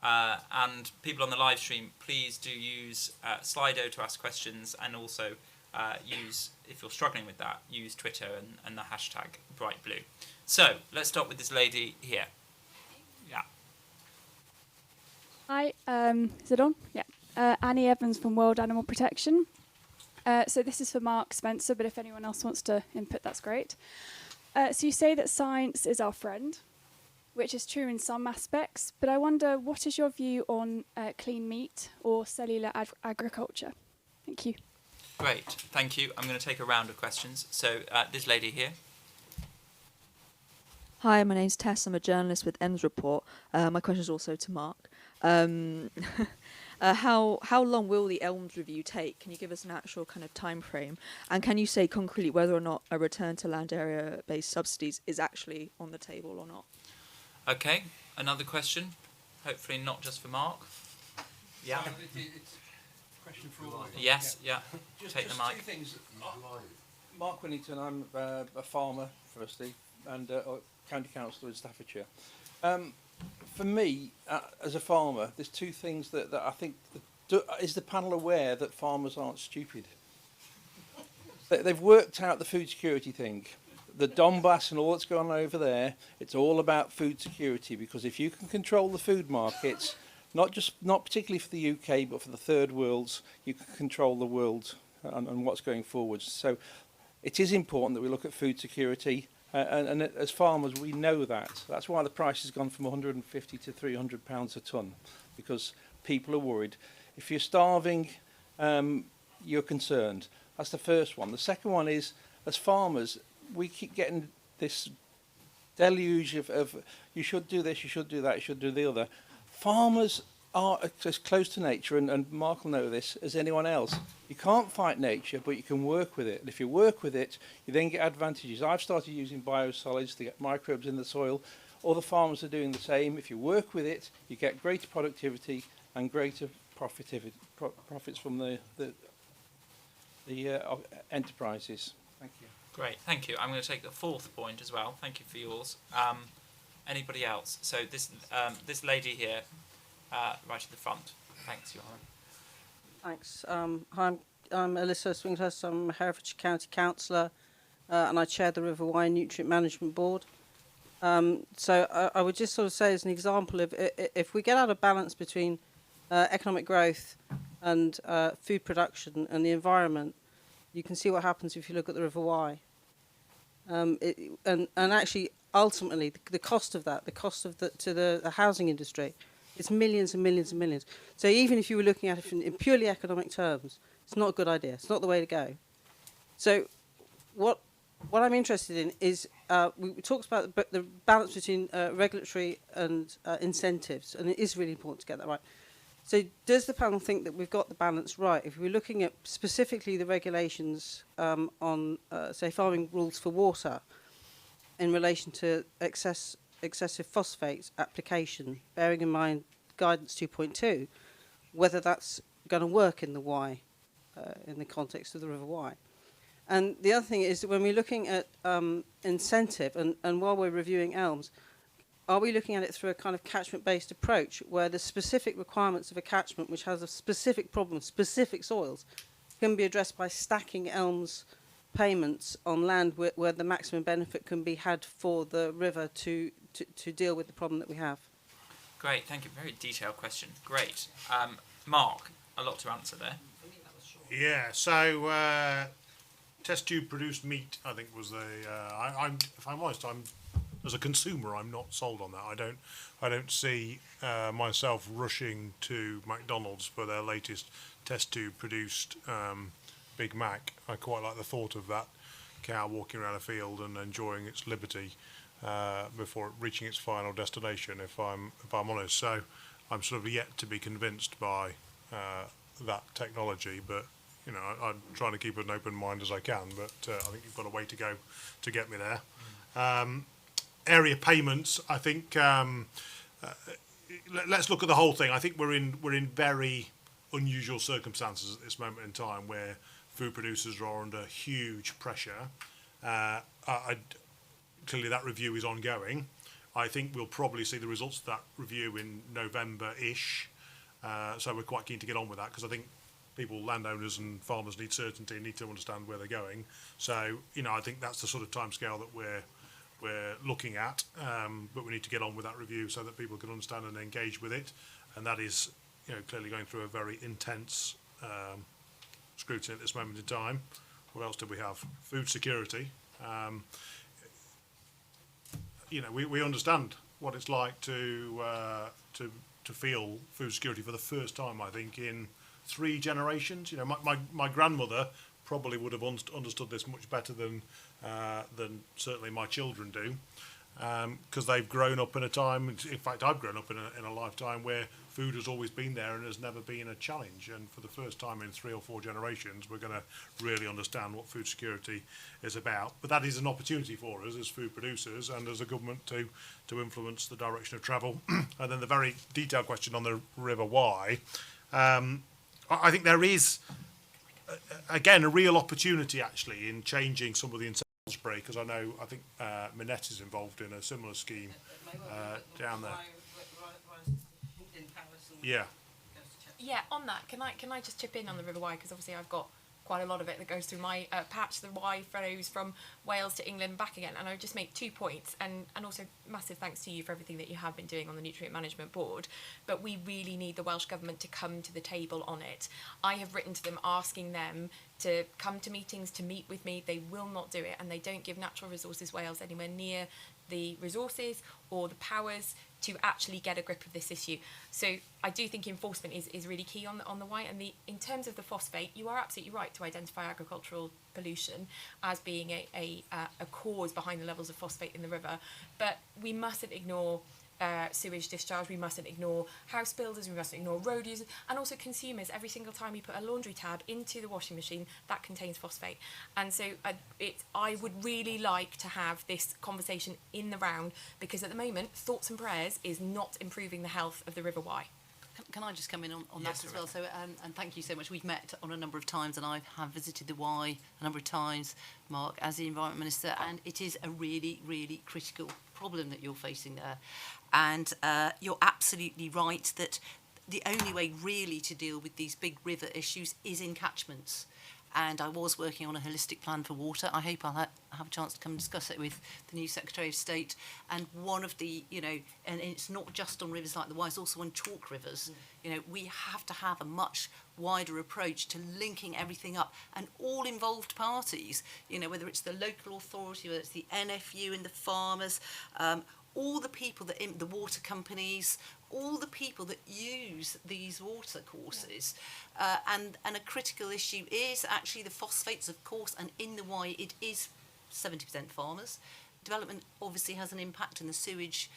And people on the live stream, please do use Slido to ask questions, and also use, if you're struggling with that, use Twitter and the hashtag #BrightBlue. So, let's start with this lady here. Yeah. Hi, is it on? Yeah. Annie Evans from World Animal Protection. So this is for Mark Spencer, but if anyone else wants to input, that's great. So you say that science is our friend, which is true in some aspects, but I wonder, what is your view on clean meat or cellular agriculture? Thank you. Great, thank you. I'm going to take a round of questions. So this lady here. Hi, my name's Tess. I'm a journalist with M's Report. My question is also to Mark. How long will the Elms review take? Can you give us an actual kind of time frame? And can you say concretely whether or not a return to land area-based subsidies is actually on the table or not? Okay, another question. Hopefully not just for Mark. Yeah. It's a question for all. Yes, yeah. Take the mic. 2 things. Mark Winnington, I'm a farmer, firstly, and county councillor in Staffordshire. For me, as a farmer, there's 2 things that I think... is the panel aware that farmers aren't stupid? They've worked out the food security thing. The Donbass and all that's going on over there, it's all about food security, because if you can control the food markets, not particularly for the UK, but for the third worlds, you can control the world and what's going forward. So it is important that we look at food security. And as farmers, we know that. That's why the price has gone from 150 to 300 pounds a tonne, because people are worried. If you're starving, you're concerned. That's the first one. The second one is, as farmers, we keep getting this deluge of you should do this, you should do that, you should do the other. Farmers are as close to nature, and Mark will know this, as anyone else. You can't fight nature, but you can work with it. And if you work with it, you then get advantages. I've started using biosolids to get microbes in the soil. Other farmers are doing the same. If you work with it, you get greater productivity and greater profits from the enterprises. Thank you. Great, thank you. I'm going to take the 4th point as well. Thank you for yours. Anybody else? So this lady here, right at the front. Thanks, Johanna. Thanks. Hi, I'm Alyssa Swinghurst. I'm a Herefordshire County Councillor, and I chair the River Wye Nutrient Management Board. So I would just sort of say, as an example, if we get out of balance between economic growth and food production and the environment, you can see what happens if you look at the River Wye. And actually, ultimately, the cost of that, the cost of to the housing industry, it's millions and millions and millions. So even if you were looking at it in purely economic terms, it's not a good idea. It's not the way to go. So what I'm interested in is we talked about the balance between regulatory and incentives, and it is really important to get that right. So does the panel think that we've got the balance right? If we're looking at specifically the regulations on, say, farming rules for water in relation to excessive phosphate application, bearing in mind guidance 2.2, whether that's going to work in the Wye, in the context of the River Wye. And the other thing is that when we're looking at incentive, and while we're reviewing elms, are we looking at it through a kind of catchment-based approach where the specific requirements of a catchment which has a specific problem, specific soils, can be addressed by stacking elms payments on land where the maximum benefit can be had for the river to deal with the problem that we have? Great, thank you. Very detailed question. Great. Mark, a lot to answer there. Yeah, so test tube produced meat, I think, was the. If I'm honest, as a consumer, I'm not sold on that. I don't see myself rushing to McDonald's for their latest test tube produced Big Mac. I quite like the thought of that cow walking around a field and enjoying its liberty before reaching its final destination. If I'm honest, so I'm sort of yet to be convinced by that technology, but. You know, I'm trying to keep an open mind as I can, but I think you've got a way to go to get me there. Area payments, I think. Let's look at the whole thing. I think we're in very unusual circumstances at this moment in time, where food producers are under huge pressure. Clearly, that review is ongoing. I think we'll probably see the results of that review in November-ish. So we're quite keen to get on with that, because I think people, landowners and farmers, need certainty, need to understand where they're going. So, you know, I think that's the sort of timescale that we're looking at. But we need to get on with that review so that people can understand and engage with it. And that is, you know, clearly going through a very intense scrutiny at this moment in time. What else did we have? Food security. You know, we understand what it's like to feel food security for the first time, I think, in 3 generations. You know, my grandmother probably would have understood this much better than certainly my children do, because they've grown up in a time. In fact, I've grown up in a lifetime where food has always been there and has never been a challenge. And for the first time in 3 or 4 generations, we're going to really understand what food security is about. But that is an opportunity for us as food producers and as a government to influence the direction of travel. And then the very detailed question on the River Wye. I think there is, again, a real opportunity actually in changing some of the incentives spray, because I think Minette is involved in a similar scheme down there. Yeah. Yeah, on that, can I just chip in on the River Wye, because obviously I've got quite a lot of it that goes through my patch. The Wye flows from Wales to England back again, and I would just make 2 points, and also massive thanks to you for everything that you have been doing on the Nutrient Management Board, but we really need the Welsh Government to come to the table on it. I have written to them asking them to come to meetings, to meet with me. They will not do it, and they don't give Natural Resources Wales anywhere near the resources or the powers to actually get a grip of this issue. So I do think enforcement is really key on the Wye. And in terms of the phosphate, you are absolutely right to identify agricultural pollution as being a cause behind the levels of phosphate in the river. But we mustn't ignore sewage discharge, we mustn't ignore house builders, we mustn't ignore road users, and also consumers. Every single time you put a laundry tab into the washing machine, that contains phosphate. And so I would really like to have this conversation in the round, because at the moment, thoughts and prayers is not improving the health of the River Wye. Can I just come in on Yes, that as well? So, and thank you so much. We've met on a number of times, and I have visited the Wye a number of times, Mark, as the Environment Minister, and it is a really, really critical problem that you're facing there. And you're absolutely right that the only way really to deal with these big river issues is in catchments. and I was working on a holistic plan for water. I hope I'll have a chance to come and discuss it with the new Secretary of State. And one of the, and it's not just on rivers like the Wye, it's also on chalk rivers. We have to have a much wider approach to linking everything up, and all involved parties, whether it's the local authority, whether it's the NFU and the farmers, all the people the water companies, all the people that use these water courses. And a critical issue is actually the phosphates, of course, and in the Wye it is 70% farmers. Development obviously has an impact in the sewage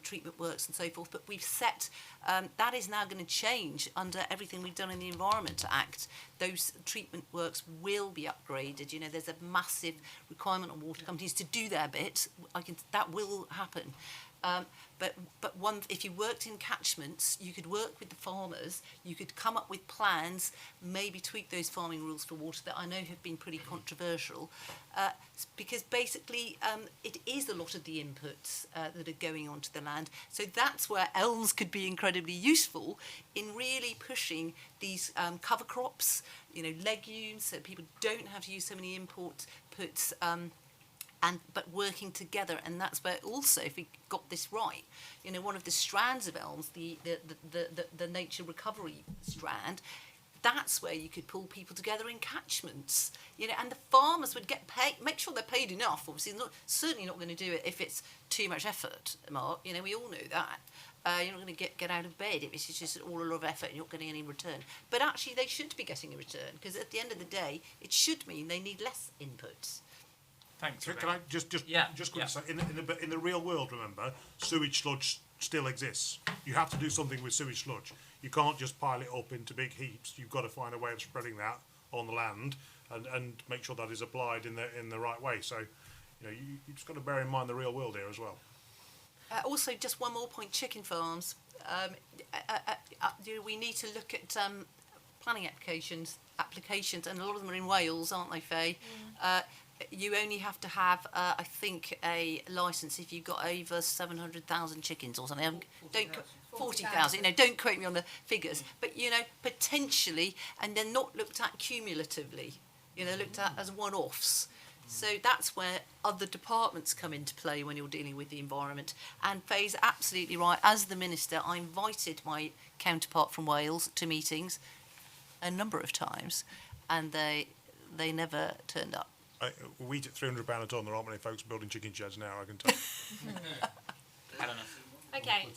treatment works and so forth, but we've set, that is now going to change under everything we've done in the Environment Act. Those treatment works will be upgraded. There's a massive requirement on water companies to do their bit. That will happen. But if you worked in catchments, you could work with the farmers, you could come up with plans, maybe tweak those farming rules for water that I know have been pretty controversial, because basically it is a lot of the inputs that are going onto the land. So that's where elms could be incredibly useful in really pushing these cover crops, legumes, so people don't have to use so many inputs, but working together. And that's where also, if we got this right, one of the strands of elms, the nature recovery strand, that's where you could pull people together in catchments, and the farmers would get paid, make sure they're paid enough. Obviously, certainly not going to do it if it's too much effort, Mark. We all know that. You're not going to get out of bed if it's just all a lot of effort and you're not getting any return. But actually, they should be getting a return, because at the end of the day, it should mean they need less inputs. Thanks. Can I just quickly say, in the real world, remember, sewage sludge still exists. You have to do something with sewage sludge. You can't just pile it up into big heaps. You've got to find a way of spreading that on the land and make sure that is applied in the right way. So, you just got to bear in mind the real world here as well. Also, just one more point: chicken farms. We need to look at planning applications, and a lot of them are in Wales, aren't they, Faye? You only have to have, I think, a licence if you've got over 700,000 chickens or something. 40,000. Don't quote me on the figures, but potentially, and they're not looked at cumulatively. They're looked at as one-offs. So that's where other departments come into play when you're dealing with the environment. And Faye's absolutely right. As the Minister, I invited my counterpart from Wales to meetings a number of times, and they never turned up. Wheat at £300 a tonne, there aren't many folks building chicken sheds now, I can tell you. Helena. Okay.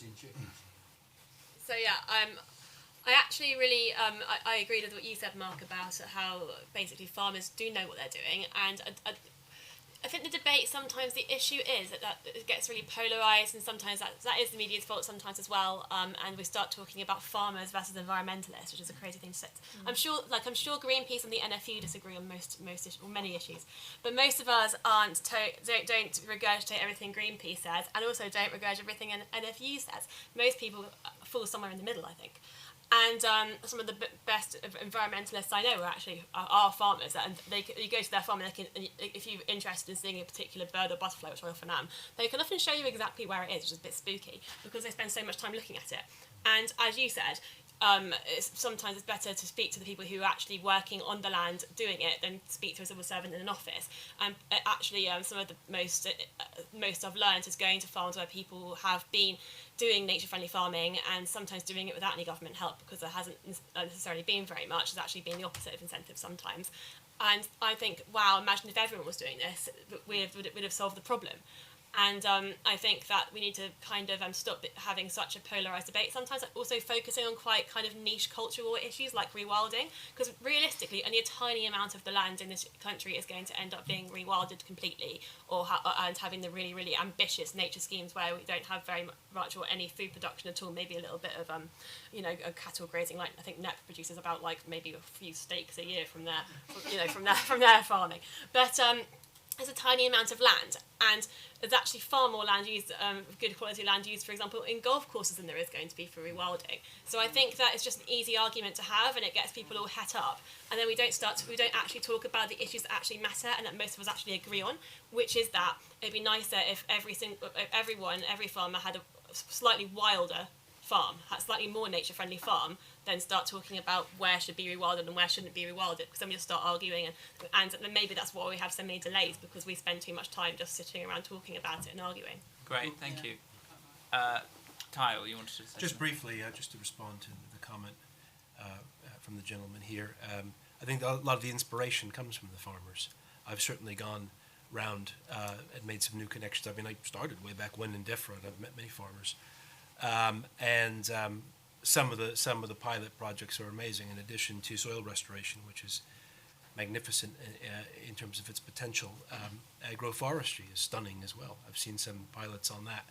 So I actually really I agreed with what you said, Mark, about how basically farmers do know what they're doing, and I think the debate sometimes, the issue is that it gets really polarised, and sometimes that is the media's fault sometimes as well, and we start talking about farmers versus environmentalists, which is a crazy thing to say. I'm sure Greenpeace and the NFU disagree on many issues, but most of us don't regurgitate everything Greenpeace says, and also don't regurgitate everything NFU says. Most people fall somewhere in the middle, I think. And some of the best environmentalists I know are farmers, and you go to their farm and if you're interested in seeing a particular bird or butterfly, which I often am, they can often show you exactly where it is, which is a bit spooky, because they spend so much time looking at it. And as you said, sometimes it's better to speak to the people who are actually working on the land doing it than speak to a civil servant in an office. And some of the most I've learned is going to farms where people have been doing nature-friendly farming, and sometimes doing it without any government help, because there hasn't necessarily been very much. It's actually been the opposite of incentive sometimes. And I think, wow, imagine if everyone was doing this, we'd have solved the problem. And I think that we need to kind of stop having such a polarised debate. Sometimes also focusing on quite kind of niche cultural issues like rewilding, because realistically only a tiny amount of the land in this country is going to end up being rewilded completely, and having the really, really ambitious nature schemes where we don't have very much or any food production at all, maybe a little bit of a cattle grazing, like I think NEP produces about maybe a few steaks a year from their farming. But there's a tiny amount of land, and there's actually far more land used, good quality land used, for example, in golf courses than there is going to be for rewilding. So I think that is just an easy argument to have, and it gets people all het up. And then we don't actually talk about the issues that actually matter and that most of us actually agree on, which is that it'd be nicer if every farmer had a slightly wilder farm, a slightly more nature-friendly farm, then start talking about where should be rewilded and where shouldn't be rewilded, because then we just start arguing, and then maybe that's why we have so many delays, because we spend too much time just sitting around talking about it and arguing. Great, thank you. Kyle, you wanted to say Just something? briefly, just to respond to the comment from the gentleman here, I think a lot of the inspiration comes from the farmers. I've certainly gone round and made some new connections. I mean, I started way back when in DEFRA, and I've met many farmers. Some of the pilot projects are amazing, in addition to soil restoration, which is magnificent in terms of its potential. Agroforestry is stunning as well. I've seen some pilots on that.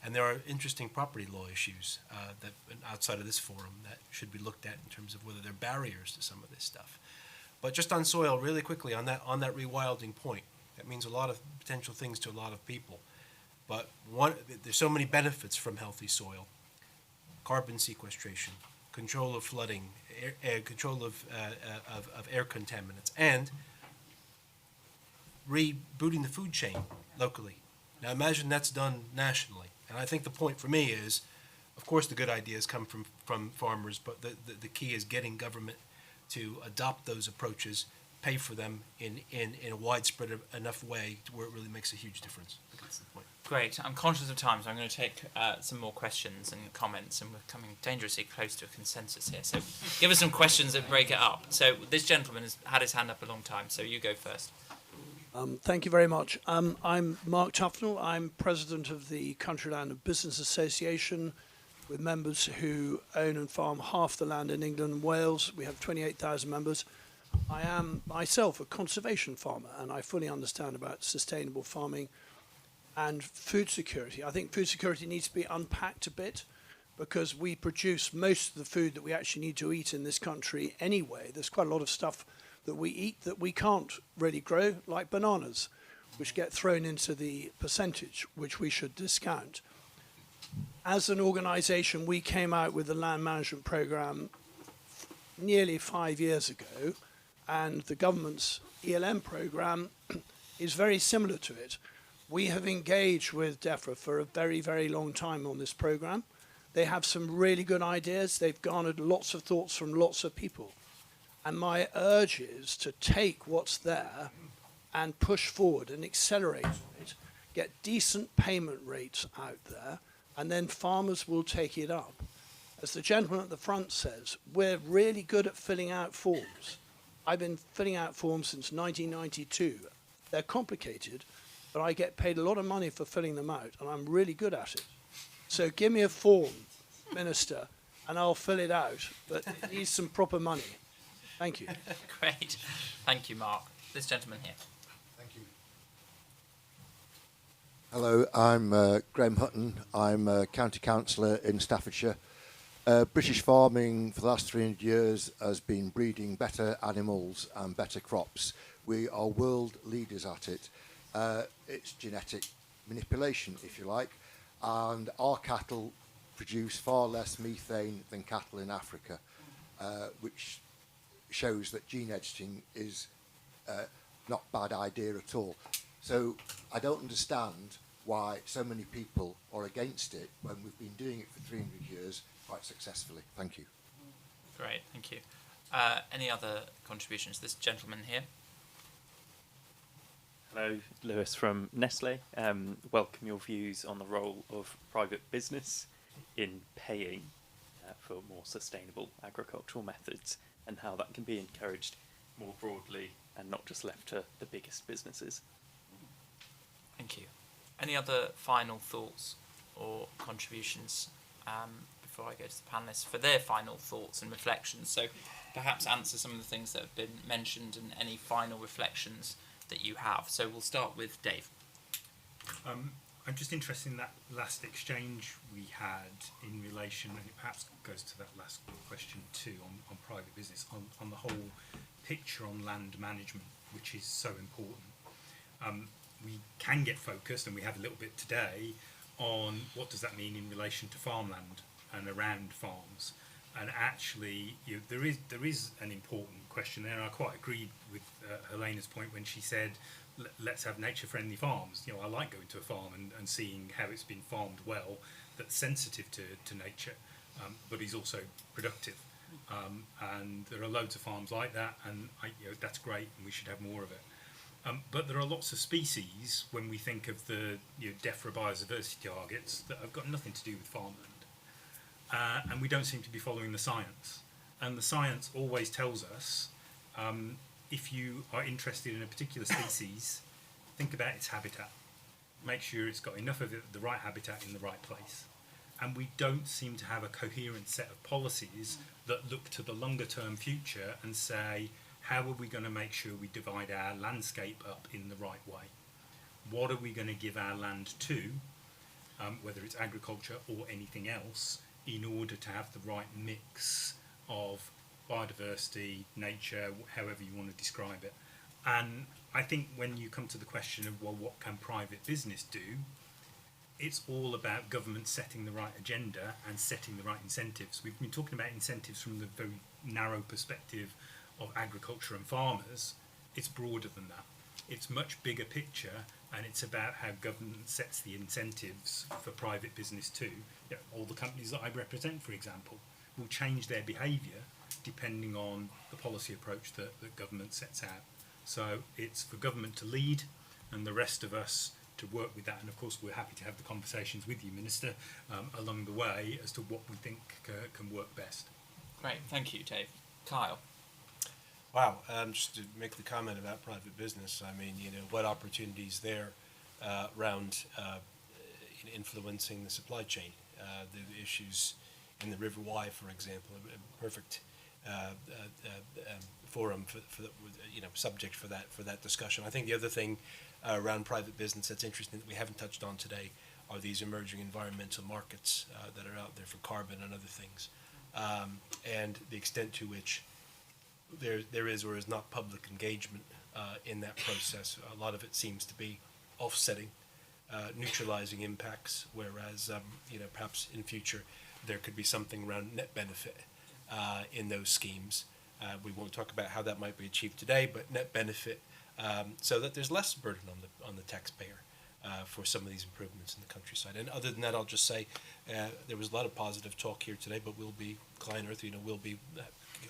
And there are interesting property law issues that outside of this forum that should be looked at in terms of whether there are barriers to some of this stuff. But just on soil, really quickly, on that rewilding point, that means a lot of potential things to a lot of people. But there's so many benefits from healthy soil: carbon sequestration, control of flooding, control of air contaminants, and rebooting the food chain locally. Now imagine that's done nationally. And I think the point for me is, of course, the good ideas come from farmers, but the key is getting government to adopt those approaches, pay for them in a widespread enough way to where it really makes a huge difference. I think that's the point. Great. I'm conscious of time, so I'm going to take some more questions and comments, and we're coming dangerously close to a consensus here. So give us some questions and break it up. So this gentleman has had his hand up a long time, so you go first. Thank you very much. I'm Mark Tufnell. I'm president of the Countryland and Business Association, with members who own and farm half the land in England and Wales. We have 28,000 members. I am myself a conservation farmer, and I fully understand about sustainable farming and food security. I think food security needs to be unpacked a bit, because we produce most of the food that we actually need to eat in this country anyway. There's quite a lot of stuff that we eat that we can't really grow, like bananas, which get thrown into the percentage, which we should discount. As an organisation, we came out with the land management programme nearly 5 years ago, and the government's ELM programme is very similar to it. We have engaged with DEFRA for a very, very long time on this programme. They have some really good ideas. They've garnered lots of thoughts from lots of people. And my urge is to take what's there and push forward and accelerate it, get decent payment rates out there, and then farmers will take it up. As the gentleman at the front says, we're really good at filling out forms. I've been filling out forms since 1992. They're complicated, but I get paid a lot of money for filling them out, and I'm really good at it. So give me a form, Minister, and I'll fill it out, but it needs some proper money. Thank you. Great. Thank you, Mark. This gentleman here. Thank you. Hello, I'm Graham Hutton. I'm a county councillor in Staffordshire. British farming for the last 300 years has been breeding better animals and better crops. We are world leaders at it. It's genetic manipulation, if you like, and our cattle produce far less methane than cattle in Africa, which shows that gene editing is not a bad idea at all. So I don't understand why so many people are against it when we've been doing it for 300 years quite successfully. Thank you. Great, thank you. Any other contributions? This gentleman here. Hello, Lewis from Nestle. Welcome your views on the role of private business in paying for more sustainable agricultural methods, and how that can be encouraged more broadly and not just left to the biggest businesses. Thank you. Any other final thoughts or contributions before I go to the panellists for their final thoughts and reflections? So perhaps answer some of the things that have been mentioned and any final reflections that you have. So we'll start with Dave. I'm just interested in that last exchange we had in relation, and it perhaps goes to that last question too, on private business, on the whole picture on land management, which is so important. We can get focused, and we have a little bit today, on what does that mean in relation to farmland and around farms. And actually, there is an important question there, and I quite agreed with Helena's point when she said, let's have nature-friendly farms. I like going to a farm and seeing how it's been farmed well, that's sensitive to nature. but he's also productive. And there are loads of farms like that, and that's great, and we should have more of it. But there are lots of species, when we think of the DEFRA biodiversity targets, that have got nothing to do with farmland. And we don't seem to be following the science. And the science always tells us, if you are interested in a particular species, think about its habitat. Make sure it's got enough of it, the right habitat in the right place. And we don't seem to have a coherent set of policies that look to the longer term future and say, how are we going to make sure we divide our landscape up in the right way? What are we going to give our land to, whether it's agriculture or anything else, in order to have the right mix of biodiversity, nature, however you want to describe it. And I think when you come to the question of, well, what can private business do? It's all about government setting the right agenda and setting the right incentives. We've been talking about incentives from the very narrow perspective of agriculture and farmers. It's broader than that. It's much bigger picture, and it's about how government sets the incentives for private business too. All the companies that I represent, for example, will change their behaviour depending on the policy approach that government sets out. So it's for government to lead and the rest of us to work with that. And of course we're happy to have the conversations with you, Minister, along the way as to what we think can work best. Great, thank you, Dave. Kyle. Wow, just to make the comment about private business, I mean, what opportunities there around influencing the supply chain, the issues in the River Wye, for example, a perfect forum for the, subject for that discussion. I think the other thing around private business that's interesting that we haven't touched on today are these emerging environmental markets that are out there for carbon and other things, and the extent to which there is or is not public engagement in that process. A lot of it seems to be offsetting, neutralizing impacts, whereas perhaps in future there could be something around net benefit in those schemes. We won't talk about how that might be achieved today, but net benefit so that there's less burden on the taxpayer for some of these improvements in the countryside. And other than that, I'll just say there was a lot of positive talk here today, but we'll be, ClientEarth, we'll be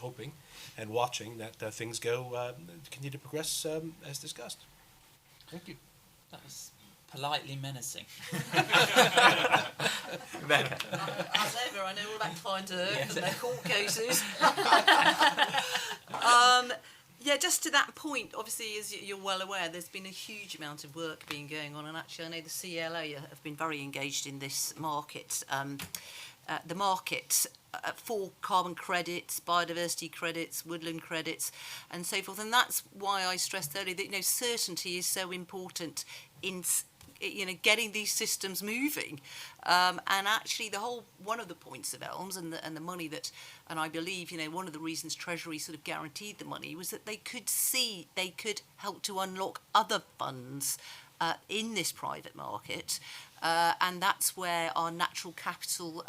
hoping and watching that things continue to progress as discussed. Thank you. That was politely menacing. Rebecca. As ever, I know all about ClientEarth and their court cases. Yeah, just to that point, obviously, as you're well aware, there's been a huge amount of work going on, and actually I know the CLA have been very engaged in this market. The market for carbon credits, biodiversity credits, woodland credits, and so forth. And that's why I stressed earlier that certainty is so important in getting these systems moving. And actually, one of the points of ELMS and the money that, and I believe one of the reasons Treasury sort of guaranteed the money was that they could help to unlock other funds in this private market, and that's where our natural capital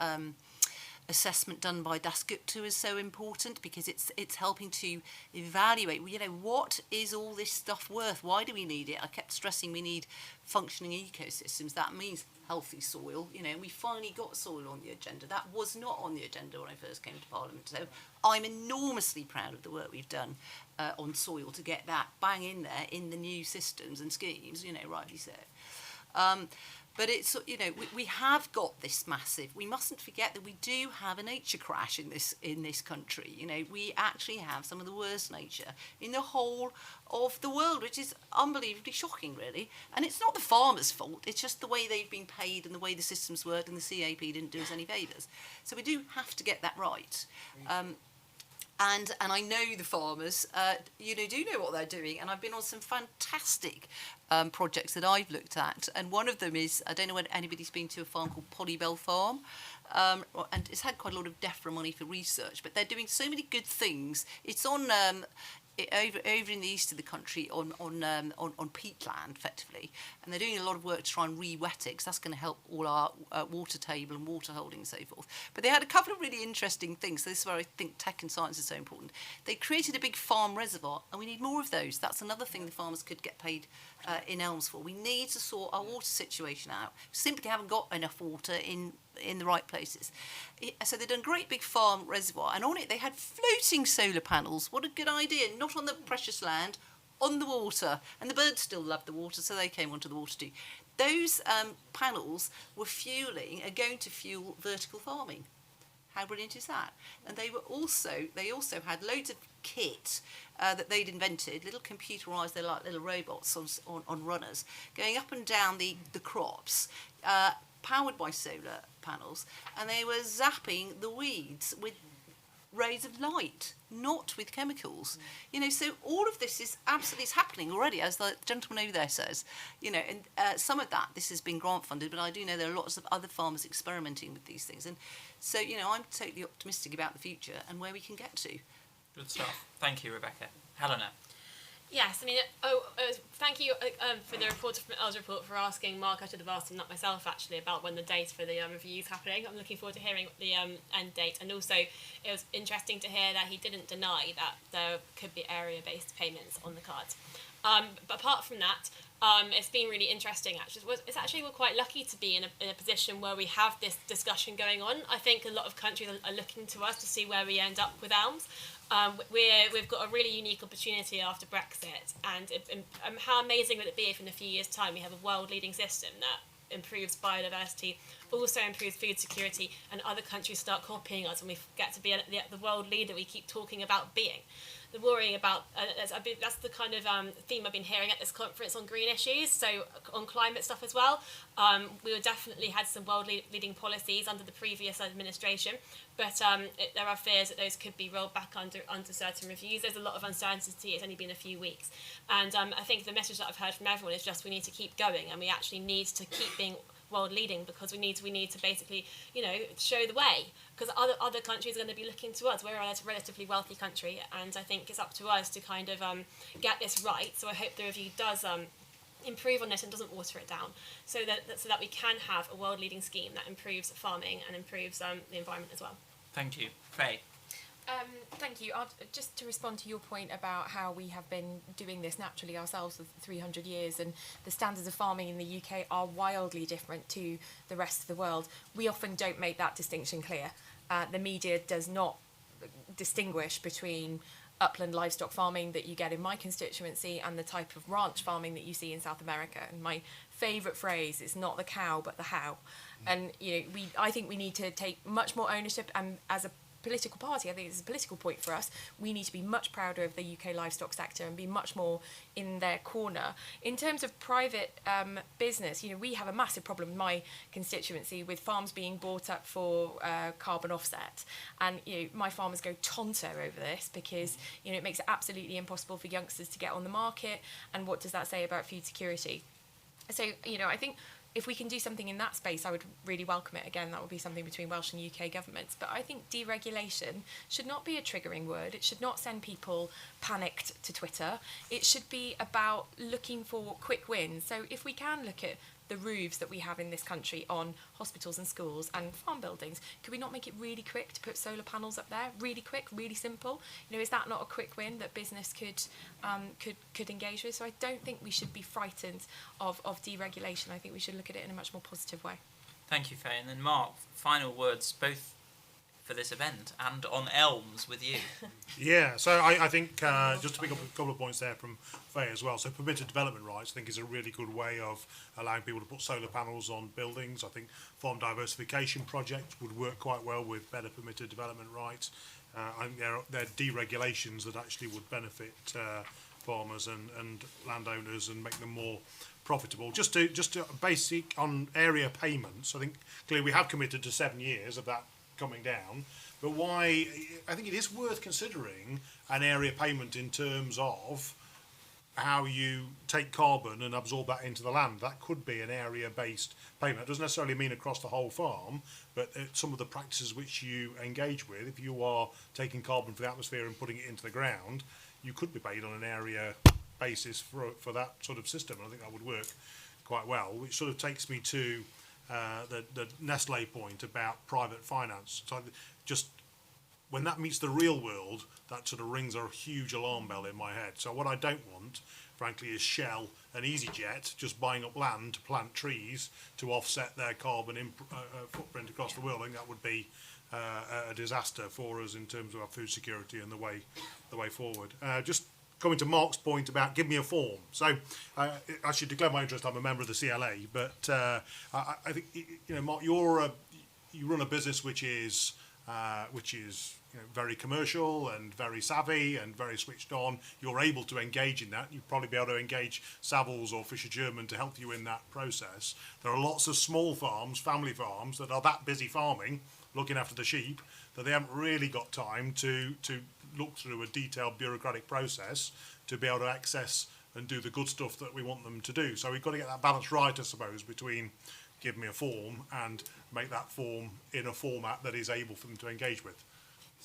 assessment done by Dasgupta is so important, because it's helping to evaluate, what is all this stuff worth? Why do we need it? I kept stressing we need functioning ecosystems. That means healthy soil, and we finally got soil on the agenda. That was not on the agenda when I first came to Parliament. So I'm enormously proud of the work we've done on soil to get that bang in there in the new systems and schemes, rightly so. But it's, we have got this massive, we mustn't forget that we do have a nature crash in this country. We actually have some of the worst nature in the whole of the world, which is unbelievably shocking, really. And it's not the farmers' fault, it's just the way they've been paid and the way the systems worked, and the CAP didn't do us any favours. So we do have to get that right. And I know the farmers, do know what they're doing, and I've been on some fantastic projects that I've looked at, and one of them is, I don't know whether anybody's been to a farm called Polybell Farm, and it's had quite a lot of DEFRA money for research, but they're doing so many good things. It's on over in the east of the country on peatland, effectively, and they're doing a lot of work to try and re-wet it, because that's going to help all our water table and water holding and so forth. But they had a couple of really interesting things. So this is where I think tech and science is so important. They created a big farm reservoir, and we need more of those. That's another thing the farmers could get paid in ELMS for. We need to sort our water situation out. We simply haven't got enough water in in the right places. So they'd done a great big farm reservoir, and on it they had floating solar panels. What a good idea! Not on the precious land, on the water, and the birds still loved the water, so they came onto the water too. Those panels were going to fuel vertical farming. How brilliant is that? And they also had loads of kit that they'd invented, little computerised, they're like little robots on runners, going up and down the crops, powered by solar panels, and they were zapping the weeds with rays of light, not with chemicals. You know, so all of this is absolutely happening already, as the gentleman over there says. You know, and some of this has been grant funded, but I do know there are lots of other farmers experimenting with these things. And so, you know, I'm totally optimistic about the future and where we can get to. Good stuff. Thank you, Rebecca. Helena. Yes, I mean, thank you for the reporter from El's report for asking Mark. I should have asked him that myself, actually, about when the date for the review is happening. I'm looking forward to hearing the end date. And also, it was interesting to hear that he didn't deny that there could be area-based payments on the cards. But apart from that, it's been really interesting, actually. We're quite lucky to be in a position where we have this discussion going on. I think a lot of countries are looking to us to see where we end up with elms. We've got a really unique opportunity after Brexit, and how amazing would it be if in a few years' time we have a world-leading system that improves biodiversity, also improves food security, and other countries start copying us and we get to be the world leader we keep talking about being. The worrying about, that's the kind of theme I've been hearing at this conference on green issues, so on climate stuff as well. We definitely had some world-leading policies under the previous administration, but there are fears that those could be rolled back under certain reviews. There's a lot of uncertainty. It's only been a few weeks. And I think the message that I've heard from everyone is just we need to keep going, and we actually need to keep being world leading, because we need to basically, you know, show the way, because other countries are going to be looking to us. We're a relatively wealthy country, and I think it's up to us to kind of get this right. So I hope the review does improve on this and doesn't water it down, so that we can have a world leading scheme that improves farming and improves the environment as well. Thank you. Faye. Thank you. Just to respond to your point about how we have been doing this naturally ourselves for 300 years, and the standards of farming in the UK are wildly different to the rest of the world. We often don't make that distinction clear. The media does not distinguish between upland livestock farming that you get in my constituency and the type of ranch farming that you see in South America. And my favourite phrase is not the cow but the how. And you know, I think we need to take much more ownership, and as a political party, I think it's a political point for us. We need to be much prouder of the UK livestock sector and be much more in their corner. In terms of private business, you know, we have a massive problem in my constituency with farms being bought up for carbon offset, and you know, my farmers go tonto over this because you know it makes it absolutely impossible for youngsters to get on the market. And what does that say about food security? So you know, I think if we can do something in that space, I would really welcome it. Again, that would be something between Welsh and UK governments. But I think deregulation should not be a triggering word. It should not send people panicked to Twitter. It should be about looking for quick wins. So if we can look at the roofs that we have in this country on hospitals and schools and farm buildings, could we not make it really quick to put solar panels up there? Really quick, really simple. You know, is that not a quick win that business could engage with? So I don't think we should be frightened of deregulation. I think we should look at it in a much more positive way. Thank you, Faye. And then Mark, final words both for this event and on elms with you. Yeah, so I think just to pick up a couple of points there from Faye as well. So permitted development rights, I think, is a really good way of allowing people to put solar panels on buildings. I think farm diversification projects would work quite well with better permitted development rights. I think there are deregulations that actually would benefit farmers and landowners and make them more profitable. Just to basic on area payments, I think clearly we have committed to 7 years of that coming down, but why I think it is worth considering an area payment in terms of how you take carbon and absorb that into the land. That could be an area-based payment. It doesn't necessarily mean across the whole farm, but some of the practices which you engage with, if you are taking carbon for the atmosphere and putting it into the ground, you could be paid on an area basis for that sort of system. And I think that would work quite well, which sort of takes me to the Nestle point about private finance. So just when that meets the real world, that sort of rings a huge alarm bell in my head. So what I don't want frankly, is Shell and EasyJet just buying up land to plant trees to offset their carbon footprint across the world. I think that would be a disaster for us in terms of our food security and the way forward. Just coming to Mark's point about give me a form. So I should declare my interest. I'm a member of the CLA, but I think Mark, you run a business which is very commercial and very savvy and very switched on. You're able to engage in that. You'd probably be able to engage Savills or Fisher German to help you in that process. There are lots of small farms, family farms, that are that busy farming, looking after the sheep, that they haven't really got time to look through a detailed bureaucratic process to be able to access and do the good stuff that we want them to do. So we've got to get that balance right, I suppose, between give me a form and make that form in a format that is able for them to engage with.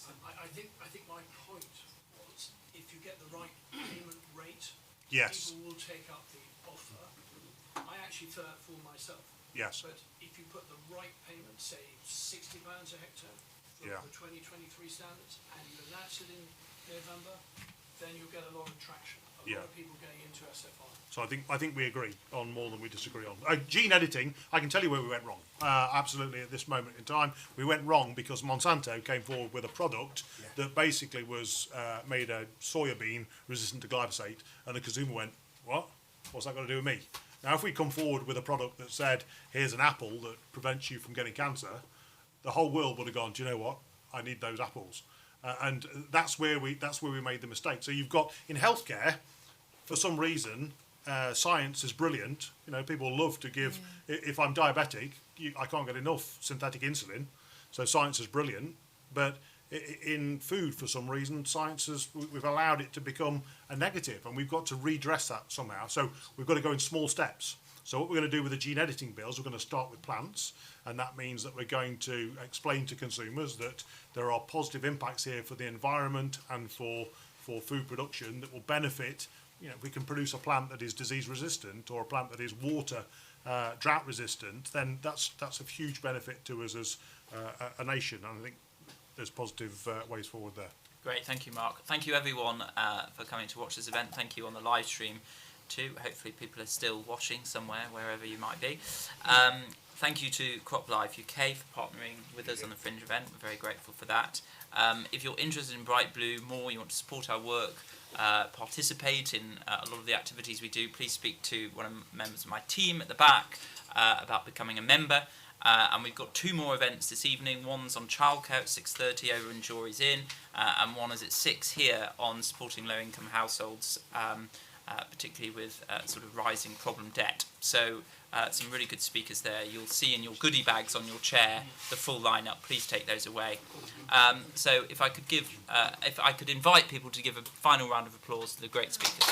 I think my point was, if you get the right payment rate, yes, people will take up the offer. I actually fill out for myself. Yes. But if you put the right payment, say £60 a hectare for the 2023 standards, and you announce it in November, then you'll get a lot of traction. A lot of people getting into SFR. So I think we agree on more than we disagree on. Gene editing, I can tell you where we went wrong. Absolutely, at this moment in time, we went wrong because Monsanto came forward with a product that basically was made a soya bean resistant to glyphosate, and the consumer went, what? What's that got to do with me? Now, if we come forward with a product that said, here's an apple that prevents you from getting cancer, the whole world would have gone, do you know what? I need those apples. And that's where we made the mistake. So you've got, in healthcare, for some reason, science is brilliant. People love to give, if I'm diabetic, I can't get enough synthetic insulin. So science is brilliant. But in food, for some reason, we've allowed it to become a negative, and we've got to redress that somehow. So we've got to go in small steps. So what we're going to do with the gene editing bills, we're going to start with plants, and that means that we're going to explain to consumers that there are positive impacts here for the environment and for food production that will benefit. If we can produce a plant that is disease resistant or a plant that is water drought resistant, then that's a huge benefit to us as a nation. And I think there's positive ways forward there. Great, thank you, Mark. Thank you, everyone, for coming to watch this event. Thank you on the live stream too. Hopefully people are still watching somewhere, wherever you might be. Thank you to CropLife UK for partnering with us on the Fringe event. We're very grateful for that. If you're interested in Bright Blue more, you want to support our work, participate in a lot of the activities we do, please speak to one of the members of my team at the back about becoming a member. And we've got 2 more events this evening. One's on childcare at 6:30 over in Jory's Inn, and one is at 6 here on supporting low-income households, particularly with sort of rising problem debt. So some really good speakers there. You'll see in your goodie bags on your chair the full lineup. Please take those away. So if I could invite people to give a final round of applause to the great speakers.